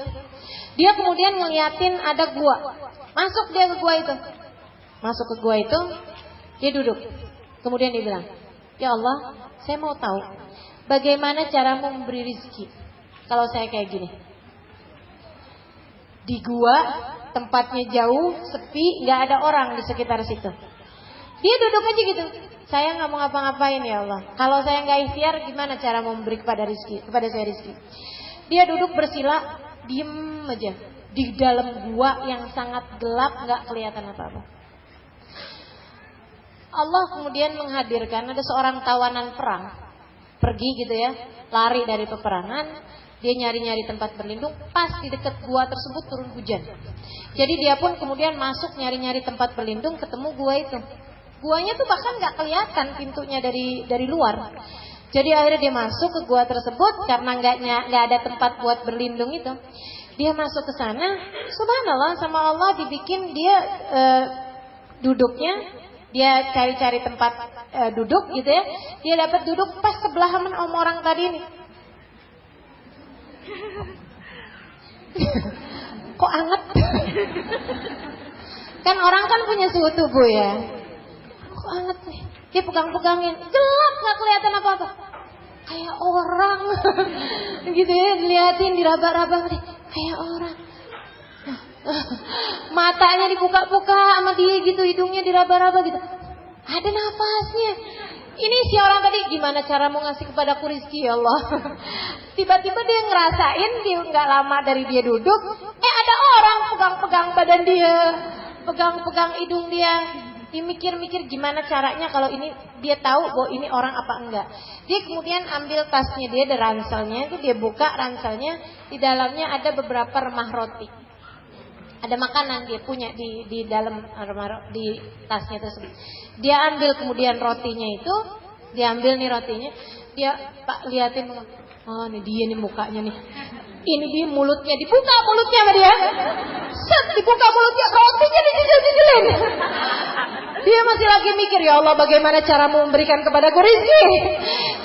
Dia kemudian ngeliatin ada gua. Masuk dia ke gua itu. Masuk ke gua itu, dia duduk. Kemudian dia bilang, ya Allah, saya mau tahu bagaimana caramu memberi rezeki kalau saya kayak gini. Di gua, tempatnya jauh, sepi, gak ada orang di sekitar situ. Dia duduk aja gitu. Saya gak mau ngapa-ngapain ya Allah. Kalau saya gak ikhtiar, gimana cara memberi kepada saya rezeki? Dia duduk bersila, diem aja. Di dalam gua yang sangat gelap, gak kelihatan apa-apa. Allah kemudian menghadirkan ada seorang tawanan perang. Pergi gitu ya, lari dari peperangan. Dia nyari-nyari tempat berlindung, pas di dekat gua tersebut turun hujan. Jadi dia pun kemudian masuk nyari-nyari tempat berlindung, ketemu gua itu. Guanya tuh bahkan gak kelihatan pintunya dari luar. Jadi akhirnya dia masuk ke gua tersebut karena gak ada tempat buat berlindung itu. Dia masuk ke sana, subhanallah sama Allah dibikin dia duduknya, dia cari-cari tempat duduk gitu ya. Dia dapat duduk pas sebelahan sama orang tadi ini. Kok anget? Kan orang kan punya suhu tubuh ya. Kok anget nih? Dia pegang-pegangin, gelap gak kelihatan apa-apa. Kayak orang. Gitu ya, dilihatin, diraba-raba, kayak orang. Matanya dibuka-buka sama dia gitu, hidungnya diraba-raba gitu. Ada nafasnya. Ini si orang tadi, gimana cara mau ngasih kepadaku rizki ya Allah. Tiba-tiba dia ngerasain, dia gak lama dari dia duduk, ada orang pegang-pegang badan dia, pegang-pegang hidung dia. Dia mikir-mikir gimana caranya kalau ini dia tahu bahwa ini orang apa enggak. Dia kemudian ambil tasnya dia, ada ranselnya, itu dia buka ranselnya, di dalamnya ada beberapa remah roti. Ada makanan dia punya di dalam di tasnya tersebut. Dia ambil kemudian rotinya itu, dia ambil nih rotinya, dia Pak liatin, oh ini dia nih mukanya nih. Ini dia mulutnya, dibuka mulutnya sama dia. Set, dibuka mulutnya, rotinya dijijil-jijilin. Dia masih lagi mikir, ya Allah bagaimana caramu memberikan kepadaku rezeki.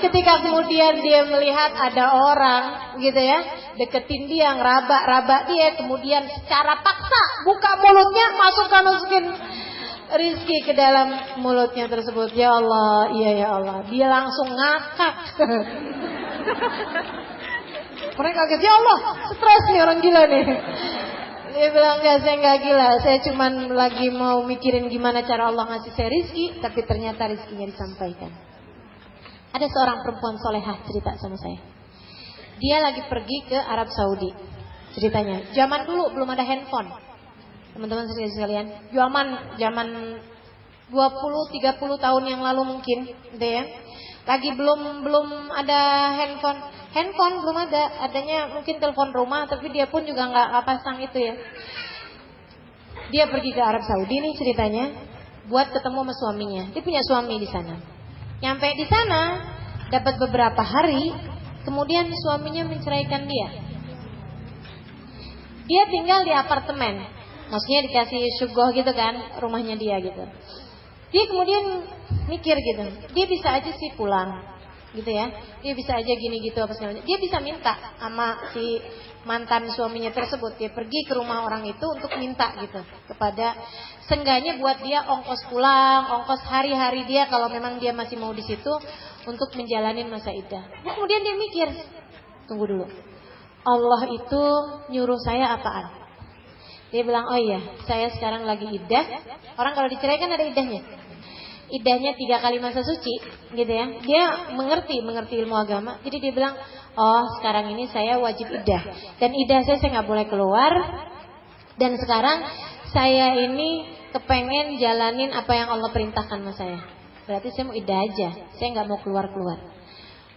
Ketika kemudian dia melihat ada orang gitu ya, deketin dia, ngeraba-raba dia, kemudian secara paksa buka mulutnya, masukin rizki ke dalam mulutnya tersebut. Ya Allah, iya ya Allah. Dia langsung ngakak. Mereka kaget, ya Allah, stres nih orang gila nih. Dia bilang, enggak, saya enggak gila. Saya cuma lagi mau mikirin gimana cara Allah ngasih saya rizki, tapi ternyata rizkinya disampaikan. Ada seorang perempuan solehah cerita sama saya. Dia lagi pergi ke Arab Saudi. Ceritanya, zaman dulu belum ada handphone. Teman-teman sekalian, zaman 20-30 tahun yang lalu mungkin, gitu ya. Lagi belum ada handphone belum ada, adanya mungkin telepon rumah, tapi dia pun juga nggak pasang itu ya. Dia pergi ke Arab Saudi nih ceritanya, buat ketemu sama suaminya. Dia punya suami di sana. Nyampe di sana, dapat beberapa hari, kemudian suaminya menceraikan dia. Dia tinggal di apartemen, maksudnya dikasih syugoh gitu kan, rumahnya dia gitu. Dia kemudian mikir gitu, dia bisa aja sih pulang, gitu ya. Dia bisa aja gini gitu apa segala macam. Dia bisa minta sama si mantan suaminya tersebut, dia pergi ke rumah orang itu untuk minta gitu kepada, seenggaknya buat dia ongkos pulang, ongkos hari-hari dia kalau memang dia masih mau di situ untuk menjalani masa iddah. Kemudian dia mikir, tunggu dulu, Allah itu nyuruh saya apaan? Dia bilang, oh iya, saya sekarang lagi iddah. Orang kalau dicerai kan ada iddahnya. Iddahnya 3 kali masa suci, gitu ya. Dia mengerti ilmu agama. Jadi dia bilang, oh sekarang ini saya wajib iddah. Dan iddah saya nggak boleh keluar. Dan sekarang saya ini kepengen jalanin apa yang Allah perintahkan sama saya. Berarti saya mau iddah aja. Saya nggak mau keluar-keluar.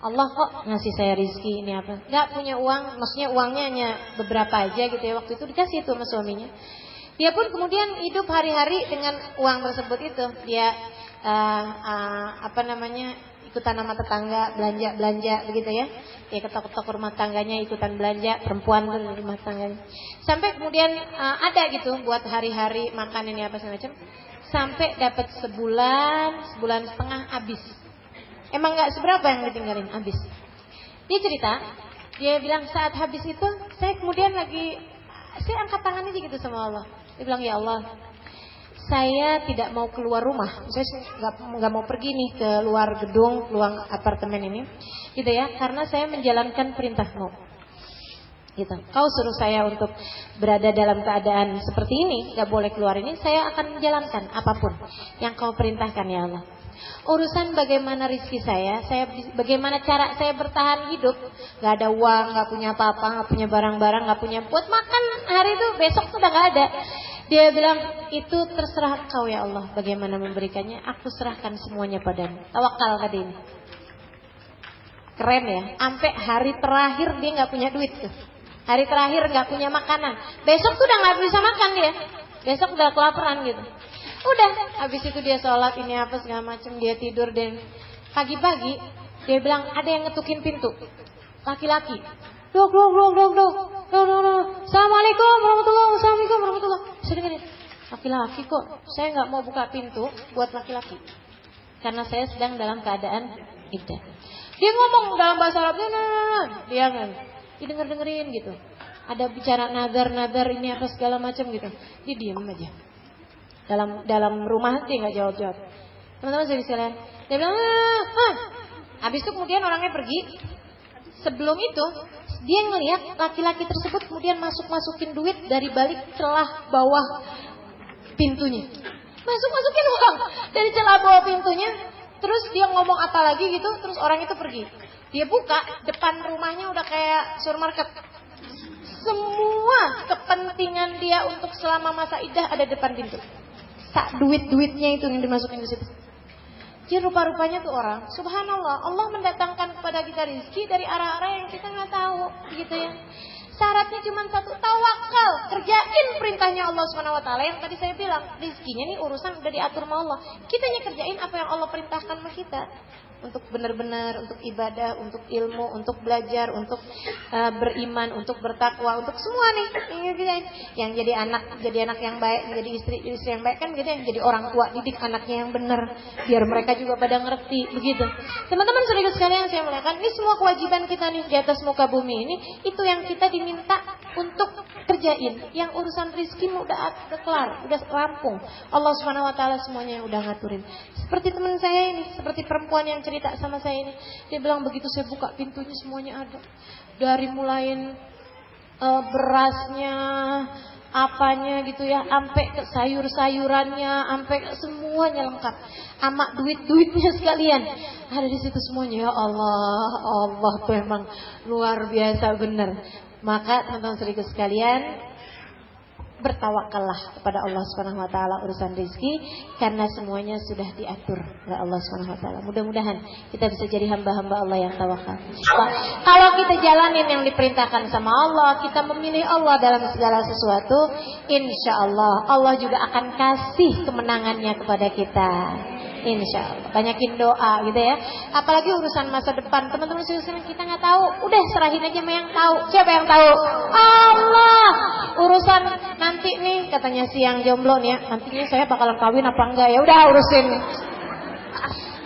Allah kok ngasih saya rizki ini apa? Gak punya uang, maksudnya uangnya hanya beberapa aja gitu ya. Waktu itu dikasih itu sama suaminya. Dia pun kemudian hidup hari-hari dengan uang tersebut itu. Dia ikutan sama tetangga belanja begitu ya. Dia ketok-ketok rumah tangganya, ikutan belanja, perempuan tuh rumah tangganya. Sampai kemudian ada gitu buat hari-hari makan ini apa segala macam. Sampai dapat sebulan setengah habis. Emang gak seberapa yang ditinggalin, habis. Dia cerita, dia bilang saat habis itu, saya kemudian saya angkat tangan aja gitu sama Allah. Dia bilang, ya Allah, saya tidak mau keluar rumah. Saya gak mau pergi nih ke luar gedung, luar apartemen ini. Gitu ya, karena saya menjalankan perintahmu. Gitu. Kau suruh saya untuk berada dalam keadaan seperti ini, gak boleh keluar ini, saya akan menjalankan apapun yang kau perintahkan ya Allah. Urusan bagaimana rizki saya, bagaimana cara saya bertahan hidup, gak ada uang, gak punya apa-apa, gak punya barang-barang, gak punya buat makan hari itu, besok sudah gak ada. Dia bilang, itu terserah kau ya Allah, bagaimana memberikannya, aku serahkan semuanya padamu. Tawakal tadi ini. Keren ya, sampai hari terakhir dia gak punya duit tuh. Hari terakhir gak punya makanan, besok sudah gak bisa makan dia. Besok udah kelaparan gitu. Udah, habis itu dia sholat ini apa segala macam, dia tidur dan pagi-pagi dia bilang ada yang ngetukin pintu, laki-laki. Dok. Assalamualaikum warahmatullahi. Saya dengerin, laki-laki kok, saya nggak mau buka pintu buat laki-laki, karena saya sedang dalam keadaan iddah. Dia ngomong dalam bahasa Arab, dia dengerin gitu. Ada bicara nadar ini apa segala macam gitu, dia diam aja. Dalam rumah dia nggak jawab. Teman-teman sekalian, dia bilang, habis itu kemudian orangnya pergi. Sebelum itu dia ngelihat laki-laki tersebut kemudian masukin duit dari balik celah bawah pintunya. Masukin uang dari celah bawah pintunya. Terus dia ngomong apa lagi gitu. Terus orang itu pergi. Dia buka, depan rumahnya udah kayak supermarket. Semua kepentingan dia untuk selama masa iddah ada depan pintu. Duit-duitnya itu yang dimasukin ke situ. Jadi rupa-rupanya tuh orang, subhanallah, Allah mendatangkan kepada kita rezeki dari arah-arah yang kita nggak tahu, gitu ya. Syaratnya cuma satu, tawakal, kerjain perintahnya Allah Subhanahu Wa Taala. Yang tadi saya bilang, rezekinya nih urusan udah diatur sama Allah. Kitanya kerjain apa yang Allah perintahkan sama kita. untuk benar-benar, untuk ibadah, untuk ilmu, untuk belajar, untuk beriman, untuk bertakwa, untuk semua nih. Yang jadi anak yang baik, menjadi istri yang baik kan gitu, yang jadi orang tua, didik anaknya yang benar, biar mereka juga pada ngerti, begitu. Teman-teman saudara sekalian saya muliakan, ini semua kewajiban kita nih di atas muka bumi ini, itu yang kita diminta untuk kerjain. Yang urusan rezeki udah kelar, udah rampung. Allah Subhanahu wa taala semuanya udah ngaturin. Seperti teman saya ini, seperti perempuan yang cerita sama saya ini. Dia bilang begitu saya buka pintunya semuanya ada. Dari mulain berasnya, apanya gitu ya, sampai ke sayur-sayurannya, sampai semuanya lengkap. Sama duit-duitnya sekalian. Ada di situ semuanya. Ya Allah, Allah tuh emang luar biasa benar. Maka teman-teman saudara sekalian, bertawakallah kepada Allah Subhanahu wa taala urusan rezeki, karena semuanya sudah diatur oleh Allah Subhanahu wa taala. Mudah-mudahan kita bisa jadi hamba-hamba Allah yang tawakal. Kalau kita jalanin yang diperintahkan sama Allah, kita memilih Allah dalam segala sesuatu, insya Allah Allah juga akan kasih kemenangannya kepada kita. Insya Allah. Banyakin doa gitu ya. Apalagi urusan masa depan, teman-teman sekalian, kita nggak tahu. Udah serahin aja sama yang tahu. Siapa yang tahu? Allah. Urusan nanti nih, katanya si yang jomblo nih ya, nantinya saya bakalan kawin apa enggak ya? Udah urusin.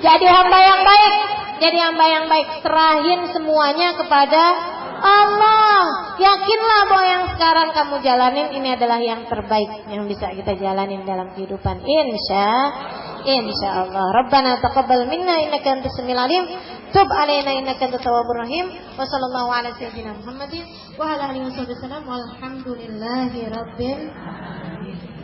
Jadi hamba yang baik. Jadi hamba yang baik. Serahin semuanya kepada Allah. Yakinlah bahwa yang sekarang kamu jalanin ini adalah yang terbaik yang bisa kita jalanin dalam kehidupan. Insya Allah. Rabbana taqabbal minna innaka antas samiul alim. Tub alaina innaka antat tawwabur rahim. Wa sallallahu ala sayyidina Muhammadin wa ala alihi wasallam. Walhamdulillahi rabbil alamin.